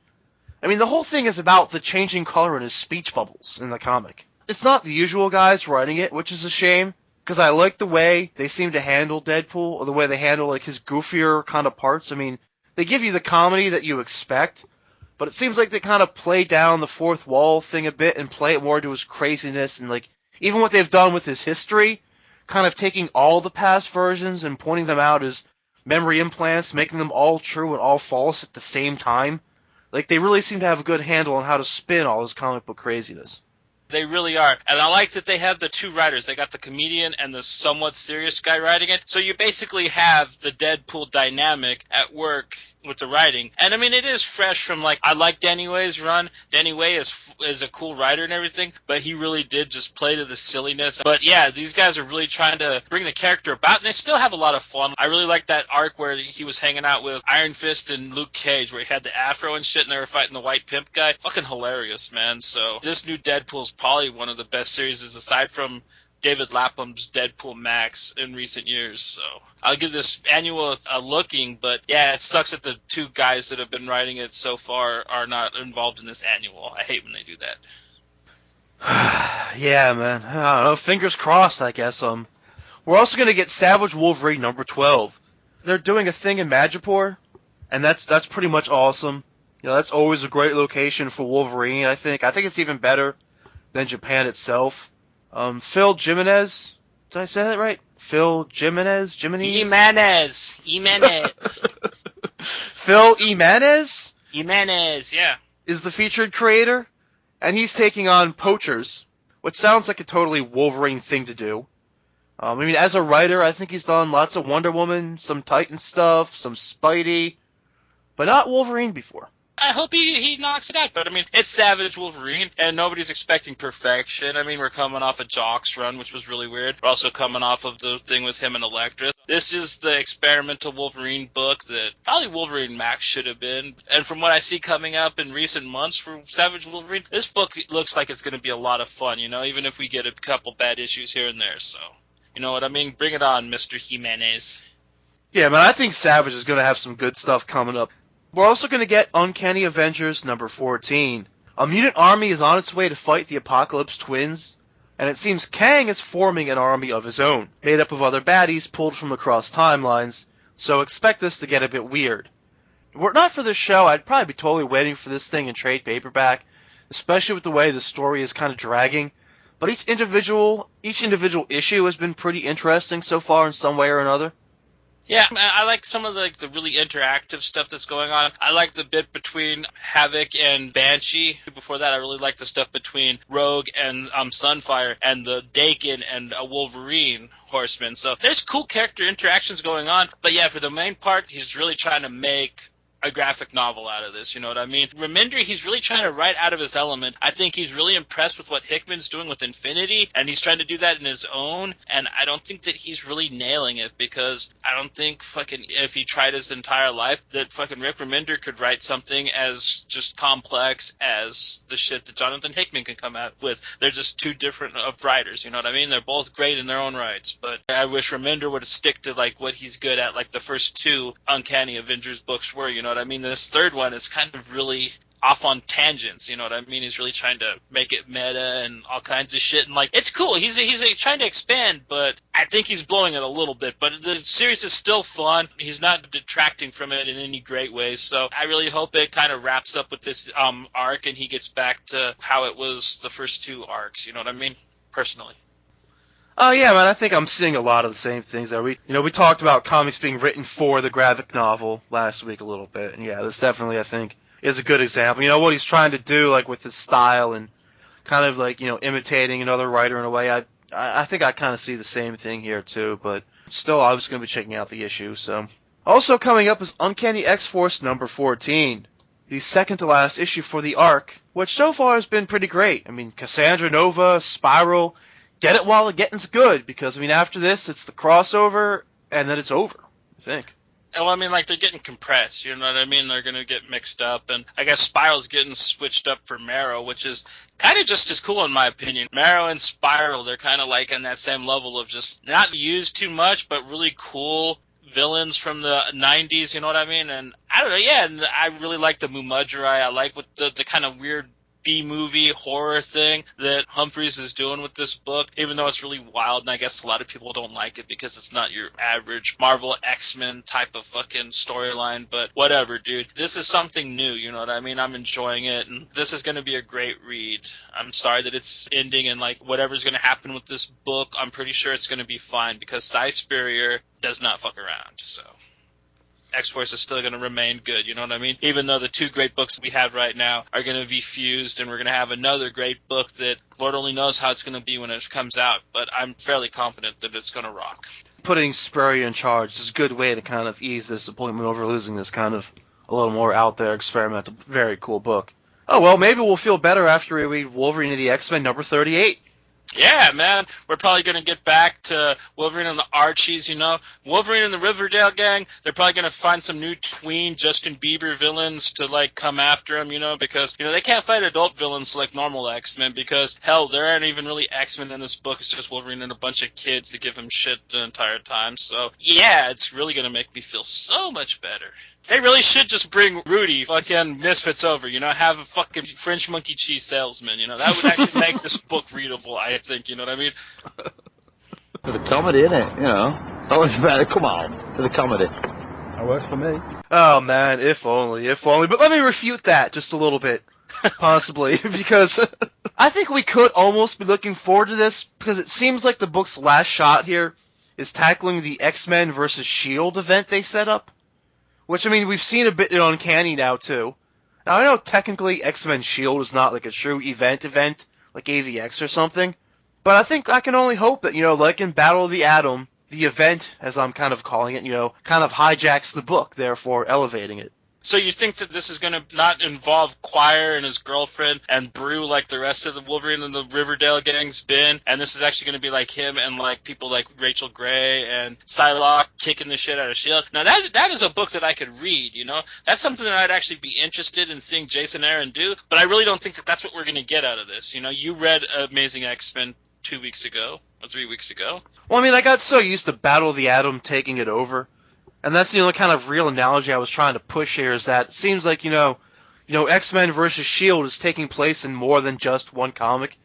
I mean, the whole thing is about the changing color in his speech bubbles in the comic. It's not the usual guys writing it, which is a shame, because I like the way they seem to handle Deadpool, or the way they handle, like, his goofier kind of parts. I mean, they give you the comedy that you expect, but it seems like they kind of play down the fourth wall thing a bit and play it more to his craziness, and, like, even what they've done with his history, kind of taking all the past versions and pointing them out as memory implants, making them all true and all false at the same time. Like, they really seem to have a good handle on how to spin all this comic book craziness. They really are. And I like that they have the two writers. They got the comedian and the somewhat serious guy writing it. So you basically have the Deadpool dynamic at work with the writing. And I mean, it is fresh from, like, I like Danny Way's run. Danny Way is a cool writer and everything, but he really did just play to the silliness. But yeah, these guys are really trying to bring the character about, and they still have a lot of fun. I really like that arc where he was hanging out with Iron Fist and Luke Cage, where he had the afro and shit, and they were fighting the white pimp guy. Fucking hilarious, man. So this new Deadpool's probably one of the best series, aside from David Lapham's Deadpool Max in recent years. So I'll give this annual a looking, but yeah, it sucks that the two guys that have been writing it so far are not involved in this annual. I hate when they do that. Yeah, man. I don't know. Fingers crossed, I guess. We're also going to get Savage Wolverine number 12. They're doing a thing in Madripoor, and that's pretty much awesome. You know, that's always a great location for Wolverine, I think. I think it's even better than Japan itself. Phil Jimenez, did I say that right? Phil Jimenez? Jimenez. Phil Jimenez? Jimenez, yeah. Is the featured creator, and he's taking on Poachers, which sounds like a totally Wolverine thing to do. I mean, as a writer, I think he's done lots of Wonder Woman, some Titan stuff, some Spidey, but not Wolverine before. I hope he knocks it out. But, I mean, it's Savage Wolverine, and nobody's expecting perfection. I mean, we're coming off a Jock's run, which was really weird. We're also coming off of the thing with him and Elektra. This is the experimental Wolverine book that probably Wolverine Max should have been. And from what I see coming up in recent months for Savage Wolverine, this book looks like it's going to be a lot of fun, even if we get a couple bad issues here and there. So, you know what I mean? Bring it on, Mr. Jimenez. Yeah, man, I think Savage is going to have some good stuff coming up. We're also going to get Uncanny Avengers number 14. A mutant army is on its way to fight the Apocalypse Twins, and it seems Kang is forming an army of his own, made up of other baddies pulled from across timelines, so expect this to get a bit weird. Were it not for this show, I'd probably be totally waiting for this thing in trade paperback, especially with the way the story is kind of dragging. But each individual issue has been pretty interesting so far in some way or another. Yeah, I like some of the really interactive stuff that's going on. I like the bit between Havoc and Banshee. Before that, I really like the stuff between Rogue and Sunfire and the Daken and Wolverine Horseman. So there's cool character interactions going on. But yeah, for the main part, he's really trying to make a graphic novel out of this, you know what I mean? Remender, he's really trying to write out of his element. I think he's really impressed with what Hickman's doing with Infinity, and he's trying to do that in his own, and I don't think that he's really nailing it, because I don't think if he tried his entire life, that Rick Remender could write something as just complex as the shit that Jonathan Hickman can come out with. They're just two different writers, you know what I mean? They're both great in their own rights, but I wish Remender would stick to what he's good at, like the first two Uncanny Avengers books were, you know what I mean? This third one is kind of really off on tangents, you know what I mean? He's really trying to make it meta and all kinds of shit, and it's cool. He's trying to expand, but I think he's blowing it a little bit. But the series is still fun. He's not detracting from it in any great way. So I really hope it kind of wraps up with this arc, and he gets back to how it was the first two arcs. You know what I mean? Personally. Oh yeah, man, I think I'm seeing a lot of the same things there. We talked about comics being written for the graphic novel last week a little bit, and yeah, this definitely, I think, is a good example. You know, what he's trying to do, with his style and kind of, imitating another writer in a way, I think I kind of see the same thing here, too, but still, I was going to be checking out the issue, so. Also coming up is Uncanny X-Force number 14, the second to last issue for the arc, which so far has been pretty great. I mean, Cassandra Nova, Spiral, get it while the getting's good, because, after this, it's the crossover, and then it's over, I think. Well, they're getting compressed, you know what I mean? They're going to get mixed up, and I guess Spiral's getting switched up for Marrow, which is kind of just as cool in my opinion. Marrow and Spiral, they're kind of on that same level of just not used too much, but really cool villains from the 90s, you know what I mean? And I don't know, yeah, and I really like the Mumudgerai. I like what the kind of weird B-movie horror thing that Humphreys is doing with this book, even though it's really wild, and I guess a lot of people don't like it because it's not your average Marvel X-Men type of fucking storyline, but whatever, dude. This is something new, you know what I mean? I'm enjoying it, and this is going to be a great read. I'm sorry that it's ending, and whatever's going to happen with this book, I'm pretty sure it's going to be fine, because Cy Spurrier does not fuck around, so X-Force is still going to remain good, you know what I mean? Even though the two great books we have right now are going to be fused, and we're going to have another great book that Lord only knows how it's going to be when it comes out, but I'm fairly confident that it's going to rock. Putting Spurrier in charge is a good way to kind of ease this disappointment over losing this kind of a little more out there, experimental, very cool book. Oh, well, maybe we'll feel better after we read Wolverine and the X-Men number 38. Yeah, man. We're probably going to get back to Wolverine and the Archies, Wolverine and the Riverdale gang, they're probably going to find some new tween Justin Bieber villains to, come after him, because, they can't fight adult villains like normal X-Men because, hell, there aren't even really X-Men in this book. It's just Wolverine and a bunch of kids to give him shit the entire time. So, yeah, it's really going to make me feel so much better. They really should just bring Rudy fucking Misfits over, have a fucking French monkey cheese salesman, that would actually make this book readable, I think, you know what I mean? For the comedy, innit, I was better, come on, for the comedy. That works for me. Oh man, if only. But let me refute that just a little bit, possibly, because I think we could almost be looking forward to this, because it seems like the book's last shot here is tackling the X-Men versus S.H.I.E.L.D. event they set up. Which, we've seen a bit in Uncanny now, too. Now, I know technically X-Men S.H.I.E.L.D. is not a true event, like AVX or something, but I think I can only hope that, like in Battle of the Atom, the event, as I'm kind of calling it, kind of hijacks the book, therefore elevating it. So you think that this is going to not involve Quire and his girlfriend and Brew like the rest of the Wolverine and the Riverdale gang's been, and this is actually going to be like him and like people like Rachel Gray and Psylocke kicking the shit out of S.H.I.E.L.D.? Now that is a book that I could read, you know? That's something that I'd actually be interested in seeing Jason Aaron do, but I really don't think that that's what we're going to get out of this. You know, you read Amazing X-Men 2 weeks ago, or 3 weeks ago. Well, I mean, I got so used to Battle of the Atom taking it over. And that's the only kind of real analogy I was trying to push here, is that it seems like, X-Men versus S.H.I.E.L.D. is taking place in more than just one comic.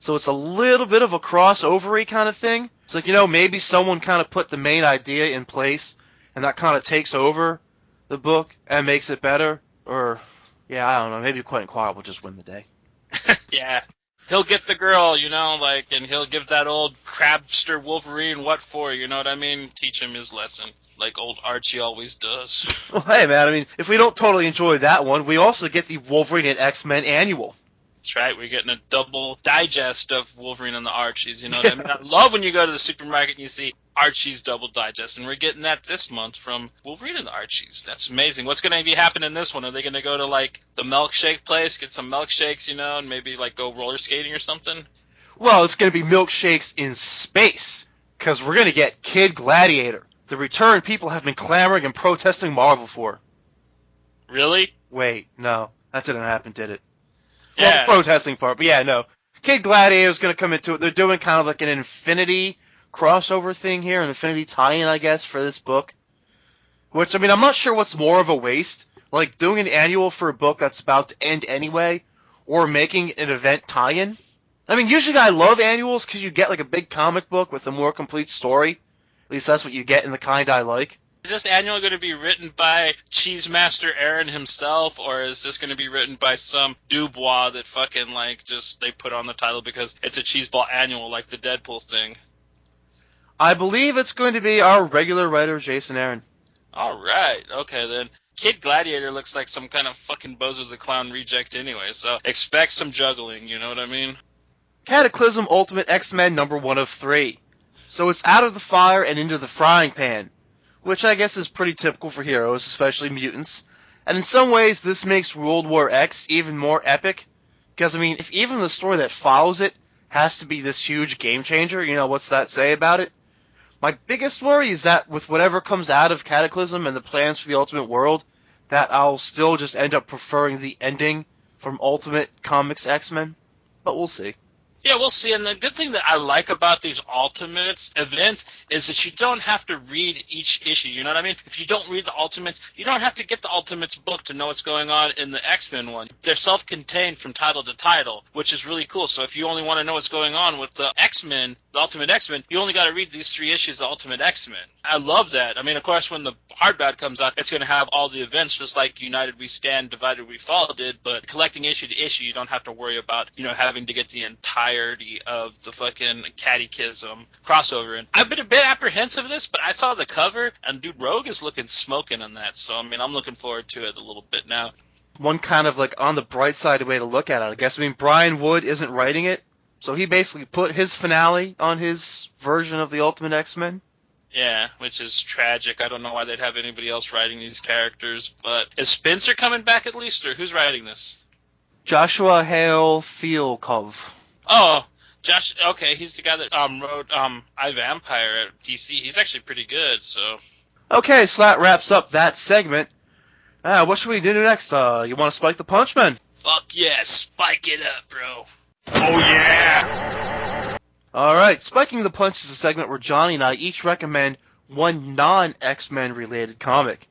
So it's a little bit of a crossover-y kind of thing. It's like, maybe someone kind of put the main idea in place, and that kind of takes over the book and makes it better. Or, I don't know, maybe Quentin Quire will just win the day. Yeah. He'll get the girl, and he'll give that old crabster Wolverine what for, you know what I mean? Teach him his lesson, like old Archie always does. Well, hey, man, I mean, if we don't totally enjoy that one, we also get the Wolverine and X-Men annual. That's right, we're getting a double digest of Wolverine and the Archies, you know what I mean? I love when you go to the supermarket and you see Archie's double digest, and we're getting that this month from Wolverine and the Archies. That's amazing. What's going to be happening in this one? Are they going to go to, the milkshake place, get some milkshakes, and maybe, go roller skating or something? Well, it's going to be milkshakes in space, because we're going to get Kid Gladiator, the return people have been clamoring and protesting Marvel for. Really? Wait, no, that didn't happen, did it? Yeah. Well, the protesting part, but no. Kid Gladiator is going to come into it. They're doing kind of like an Infinity crossover thing here, an Infinity tie-in, I guess, for this book. Which, I mean, I'm not sure what's more of a waste, like doing an annual for a book that's about to end anyway, or making an event tie-in. I mean, usually I love annuals because you get like a big comic book with a more complete story. At least that's what you get in the kind I like. Is this annual going to be written by Cheese Master Aaron himself, or is this going to be written by some Dubois that fucking, they put on the title because it's a cheeseball annual, like the Deadpool thing? I believe it's going to be our regular writer, Jason Aaron. All right. Okay, then. Kid Gladiator looks like some kind of fucking Bozo the Clown reject anyway, so expect some juggling, you know what I mean? Cataclysm Ultimate X-Men number 1 of 3. So it's out of the fire and into the frying pan, which I guess is pretty typical for heroes, especially mutants. And in some ways, this makes World War X even more epic, because, I mean, if even the story that follows it has to be this huge game changer, what's that say about it? My biggest worry is that with whatever comes out of Cataclysm and the plans for the Ultimate World, that I'll still just end up preferring the ending from Ultimate Comics X-Men. But we'll see. Yeah, we'll see. And the good thing that I like about these Ultimates events is that you don't have to read each issue. You know what I mean? If you don't read the Ultimates, you don't have to get the Ultimates book to know what's going on in the X-Men one. They're self-contained from title to title, which is really cool. So if you only want to know what's going on with the X-Men, the Ultimate X-Men, you only got to read these 3 issues of Ultimate X-Men. I love that. I mean, of course, when the hardback comes out, it's going to have all the events just like United We Stand, Divided We Fall did, but collecting issue to issue, you don't have to worry about, having to get the entirety of the fucking Catechism crossover. And I've been a bit apprehensive of this, but I saw the cover, and dude, Rogue is looking smoking on that, so, I mean, I'm looking forward to it a little bit now. One kind of, on the bright side way to look at it, I guess. I mean, Brian Wood isn't writing it, so he basically put his finale on his version of the Ultimate X-Men. Yeah, which is tragic. I don't know why they'd have anybody else writing these characters, but is Spencer coming back at least, or who's writing this? Joshua Hale Fielkov. Oh, Josh, okay, he's the guy that wrote I, Vampire at DC. He's actually pretty good, so... Okay, so that wraps up that segment. What should we do next? You want to spike the punch, man? Fuck yeah, spike it up, bro. Oh, yeah! Alright, Spiking the Punch is a segment where Johnny and I each recommend one non-X-Men related comic.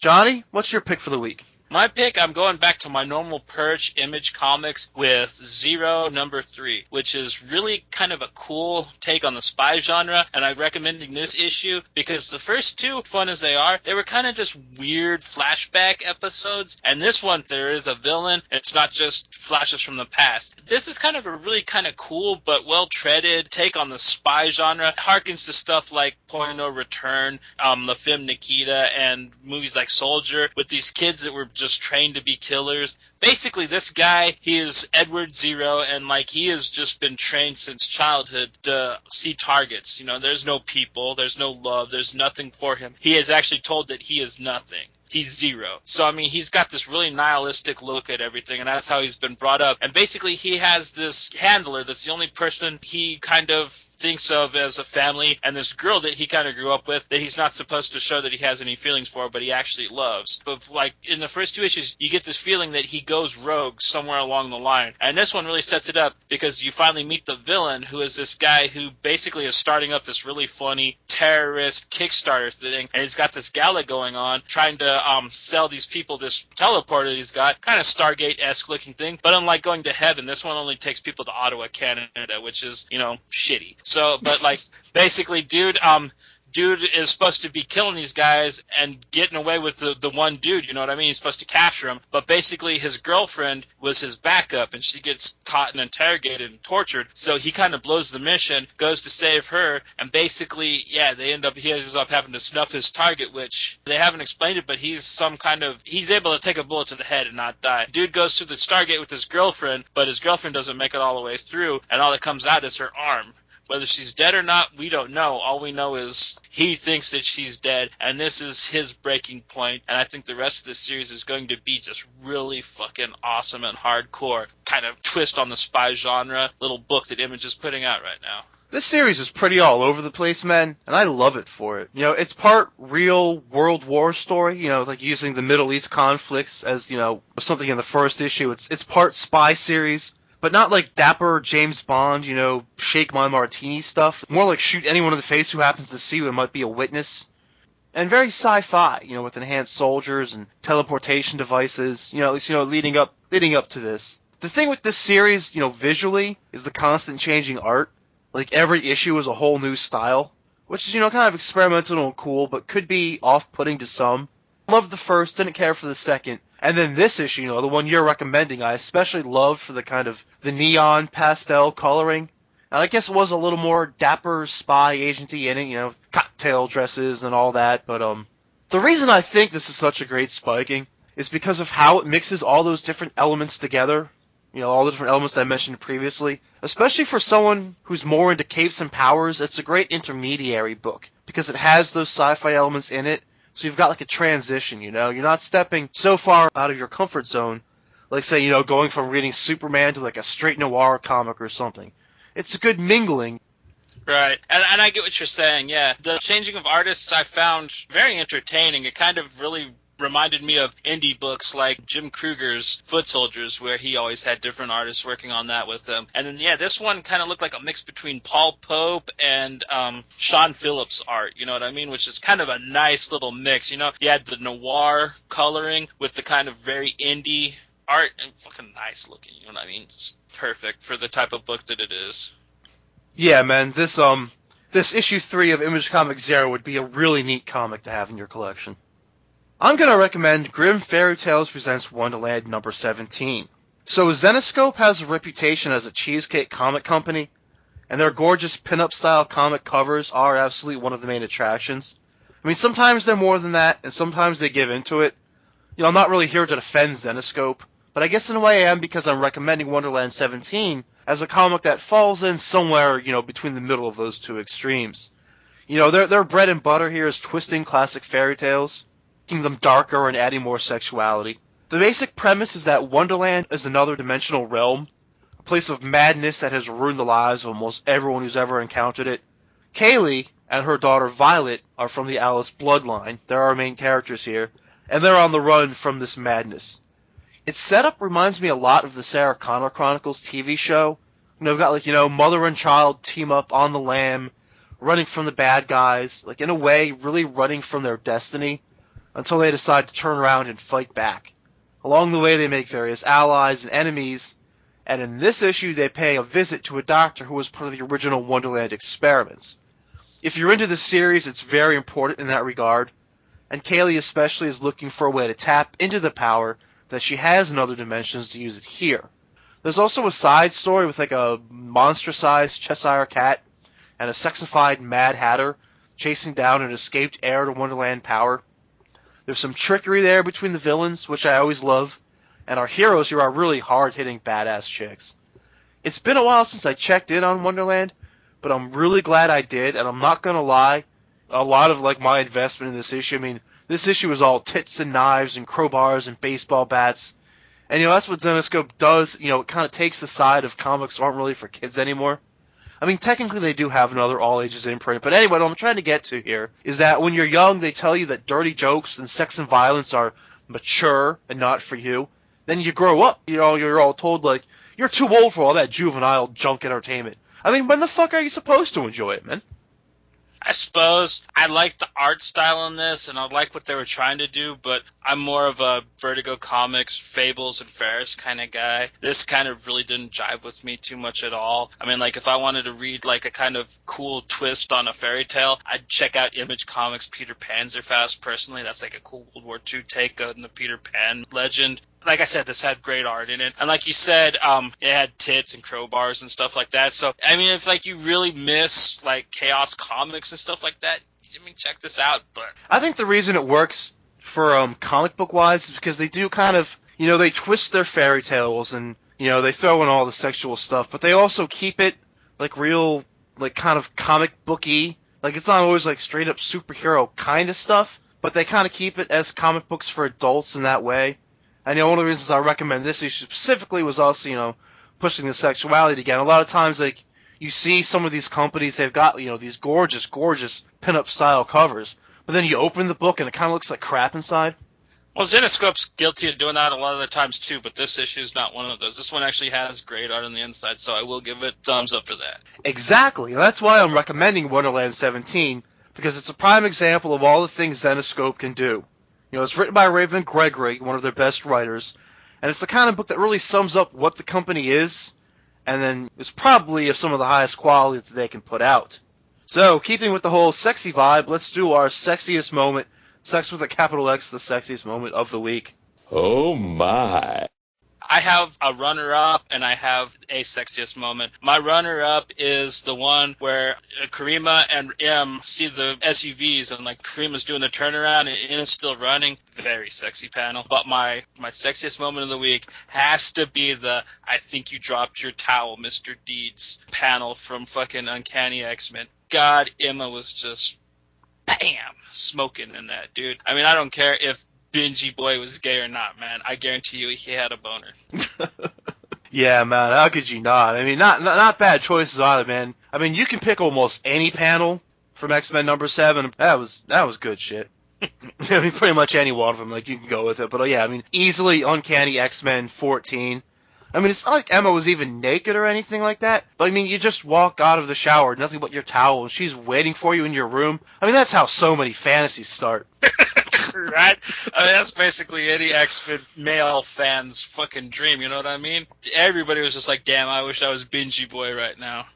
Johnny, what's your pick for the week? My pick, I'm going back to my normal Purge Image Comics with Zero number 3, which is really kind of a cool take on the spy genre, and I'm recommending this issue because the first 2, fun as they are, they were kind of just weird flashback episodes, and this one, there is a villain, it's not just flashes from the past. This is kind of a really kind of cool but well-treaded take on the spy genre. It harkens to stuff like Point of No Return, La Femme Nikita, and movies like Soldier, with these kids that were just trained to be killers. Basically, this guy, he is Edward Zero, and he has just been trained since childhood to see targets. There's no people, there's no love, there's nothing for him. He is actually told that he is nothing. he's zero. So, I mean, he's got this really nihilistic look at everything, and that's how he's been brought up. And basically, he has this handler that's the only person he kind of thinks of as a family, and this girl that he kind of grew up with that he's not supposed to show that he has any feelings for, but he actually loves. But like in the first 2 issues, you get this feeling that he goes rogue somewhere along the line. And this one really sets it up because you finally meet the villain, who is this guy who basically is starting up this really funny terrorist Kickstarter thing, and he's got this gala going on trying to sell these people this teleporter he's got, kind of Stargate-esque looking thing. But unlike going to heaven, this one only takes people to Ottawa, Canada, which is, shitty. So, but like, basically, dude is supposed to be killing these guys and getting away with the one dude, you know what I mean? He's supposed to capture him. But basically, his girlfriend was his backup, and she gets caught and interrogated and tortured. So he kind of blows the mission, goes to save her, and basically, he ends up having to snuff his target, which they haven't explained it, but he's able to take a bullet to the head and not die. Dude goes through the Stargate with his girlfriend, but his girlfriend doesn't make it all the way through, and all that comes out is her arm. Whether she's dead or not, we don't know. All we know is he thinks that she's dead, and this is his breaking point. And I think the rest of the series is going to be just really fucking awesome and hardcore. Kind of twist on the spy genre. Little book that Image is putting out right now. This series is pretty all over the place, man, and I love it for it. It's part real World War story, like using the Middle East conflicts as, something in the first issue. It's part spy series. But not like dapper James Bond, shake my martini stuff. More like shoot anyone in the face who happens to see you and might be a witness. And very sci-fi, with enhanced soldiers and teleportation devices, at least, leading up to this. The thing with this series, visually, is the constant changing art. Like, every issue is a whole new style, which is, kind of experimental and cool, but could be off-putting to some. Loved the first, didn't care for the second. And then this issue, the one you're recommending, I especially loved for the kind of the neon pastel coloring. And I guess it was a little more dapper spy agency in it, cocktail dresses and all that. But the reason I think this is such a great spiking is because of how it mixes all those different elements together. All the different elements I mentioned previously. Especially for someone who's more into capes and powers, it's a great intermediary book because it has those sci-fi elements in it. So you've got like a transition, You're not stepping so far out of your comfort zone, like say, going from reading Superman to like a straight noir comic or something. It's a good mingling. Right. And I get what you're saying, yeah. The changing of artists I found very entertaining. It kind of really reminded me of indie books like Jim Kruger's Foot Soldiers, where he always had different artists working on that with him. And then, this one kind of looked like a mix between Paul Pope and Sean Phillips' art, you know what I mean? Which is kind of a nice little mix, You had the noir coloring with the kind of very indie art, and fucking nice looking, you know what I mean? Just perfect for the type of book that it is. Yeah, man, this issue 3 of Image Comics Zero would be a really neat comic to have in your collection. I'm going to recommend Grim Fairy Tales Presents Wonderland number 17. So Zenescope has a reputation as a cheesecake comic company, and their gorgeous pinup-style comic covers are absolutely one of the main attractions. I mean, sometimes they're more than that, and sometimes they give into it. I'm not really here to defend Zenescope, but I guess in a way I am because I'm recommending Wonderland 17 as a comic that falls in somewhere, between the middle of those two extremes. Their bread and butter here is twisting classic fairy tales, making them darker and adding more sexuality. The basic premise is that Wonderland is another dimensional realm, a place of madness that has ruined the lives of almost everyone who's ever encountered it. Kaylee and her daughter Violet are from the Alice bloodline. They're our main characters here, and they're on the run from this madness. Its setup reminds me a lot of the Sarah Connor Chronicles TV show. We've got mother and child team up on the lam, running from the bad guys, in a way, really running from their destiny, until they decide to turn around and fight back. Along the way, they make various allies and enemies, and in this issue, they pay a visit to a doctor who was part of the original Wonderland experiments. If you're into this series, it's very important in that regard, and Kaylee especially is looking for a way to tap into the power that she has in other dimensions to use it here. There's also a side story with a monster-sized Cheshire cat and a sexified Mad Hatter chasing down an escaped heir to Wonderland power. There's some trickery there between the villains, which I always love, and our heroes here are really hard-hitting badass chicks. It's been a while since I checked in on Wonderland, but I'm really glad I did, and I'm not gonna lie, a lot of my investment in this issue, This issue is all tits and knives and crowbars and baseball bats. And, that's what Zenescope does. It kind of takes the side of comics aren't really for kids anymore. I mean, technically they do have another all-ages imprint. But anyway, what I'm trying to get to here is that when you're young, they tell you that dirty jokes and sex and violence are mature and not for you. Then you grow up, you're all told, like, you're too old for all that juvenile junk entertainment. I mean, when the fuck are you supposed to enjoy it, man? I suppose I like the art style in this, and I like what they were trying to do, but I'm more of a Vertigo Comics, Fables, and Ferris kind of guy. This kind of really didn't jive with me too much at all. I mean, like, if I wanted to read, like, a kind of cool twist on a fairy tale, I'd check out Image Comics' Peter Panzerfaust, personally. That's, like, a cool World War II take on the Peter Pan legend. Like I said, this had great art in it. And like you said, it had tits and crowbars and stuff like that. So, I mean, if, like, you really miss, like, Chaos Comics and stuff like that, I mean, check this out. But I think the reason it works for comic book-wise is because they do kind of, they twist their fairy tales and, they throw in all the sexual stuff. But they also keep it, like, real, like, kind of comic booky. Like, it's not always, like, straight-up superhero kind of stuff. But they kind of keep it as comic books for adults in that way. And one of the reasons I recommend this issue specifically was also, pushing the sexuality again. A lot of times, like, you see some of these companies, they've got, these gorgeous, gorgeous pin-up style covers. But then you open the book and it kind of looks like crap inside. Well, Zenescope's guilty of doing that a lot of the times too, but this issue is not one of those. This one actually has great art on the inside, so I will give it thumbs up for that. Exactly. And that's why I'm recommending Wonderland 17, because it's a prime example of all the things Zenescope can do. It's written by Raven Gregory, one of their best writers, and it's the kind of book that really sums up what the company is, and then is probably of some of the highest quality that they can put out. So, keeping with the whole sexy vibe, let's do our sexiest moment. Sex with a capital X, the sexiest moment of the week. Oh my. I have a runner-up, and I have a sexiest moment. My runner-up is the one where Karima and M see the SUVs, and, like, Karima's doing the turnaround, and M's still running. Very sexy panel. But my sexiest moment of the week has to be the I think you dropped your towel, Mr. Deeds panel from fucking Uncanny X-Men. God, Emma was just, bam, smoking in that, dude. I mean, I don't care if Benji Boy was gay or not, man. I guarantee you he had a boner. Yeah, man, how could you not? I mean, not bad choices either, man. I mean, you can pick almost any panel from X-Men number 7. That was good shit. I mean, pretty much any one of them, like, you can go with it. But, yeah, I mean, easily Uncanny X-Men 14. I mean, it's not like Emma was even naked or anything like that. But, I mean, you just walk out of the shower, nothing but your towel, and she's waiting for you in your room. I mean, that's how so many fantasies start. Right? I mean, that's basically any X-Men male fan's fucking dream, you know what I mean? Everybody was just like, damn, I wish I was Benji Boy right now.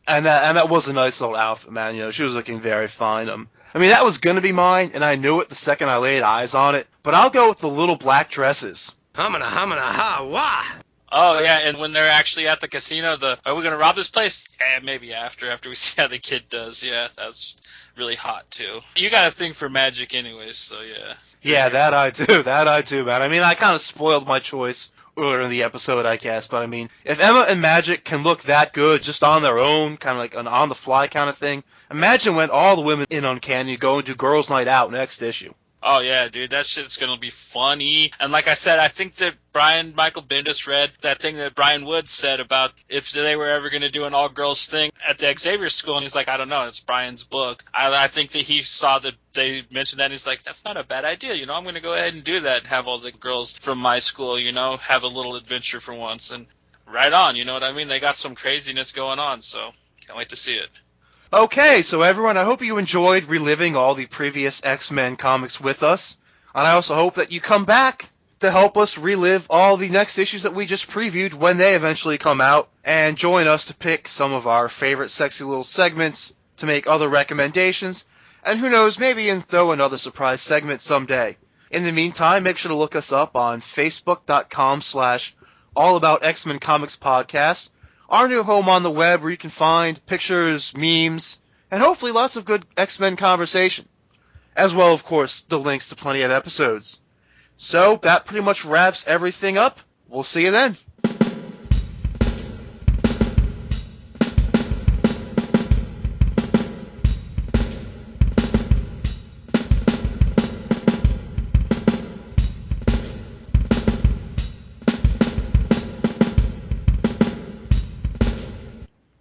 And that was a nice little outfit, man. She was looking very fine. I mean, that was going to be mine, and I knew it the second I laid eyes on it. But I'll go with the little black dresses. Humana, ha, wah! Oh, yeah, and when they're actually at the casino, are we going to rob this place? Maybe after we see how the kid does. Yeah, that's really hot, too. You got a thing for magic anyways, so yeah. Yeah, that I do, man. I mean, I kind of spoiled my choice earlier in the episode, I guess, but I mean, if Emma and Magic can look that good just on their own, kind of like an on-the-fly kind of thing, imagine when all the women in Uncanny go and do Girls' Night Out next issue. Oh, yeah, dude, that shit's going to be funny. And like I said, I think that Brian Michael Bendis read that thing that Brian Wood said about if they were ever going to do an all-girls thing at the Xavier School, and he's like, I don't know, it's Brian's book. I think that he saw that they mentioned that, and he's like, that's not a bad idea, I'm going to go ahead and do that and have all the girls from my school, have a little adventure for once. And right on, you know what I mean? They got some craziness going on, so can't wait to see it. Okay, so everyone, I hope you enjoyed reliving all the previous X-Men comics with us. And I also hope that you come back to help us relive all the next issues that we just previewed when they eventually come out, and join us to pick some of our favorite sexy little segments, to make other recommendations, and who knows, maybe even throw another surprise segment someday. In the meantime, make sure to look us up on Facebook.com/AllAboutXmen Comics Podcast, our new home on the web where you can find pictures, memes, and hopefully lots of good X-Men conversation. As well, of course, the links to plenty of episodes. So, that pretty much wraps everything up. We'll see you then.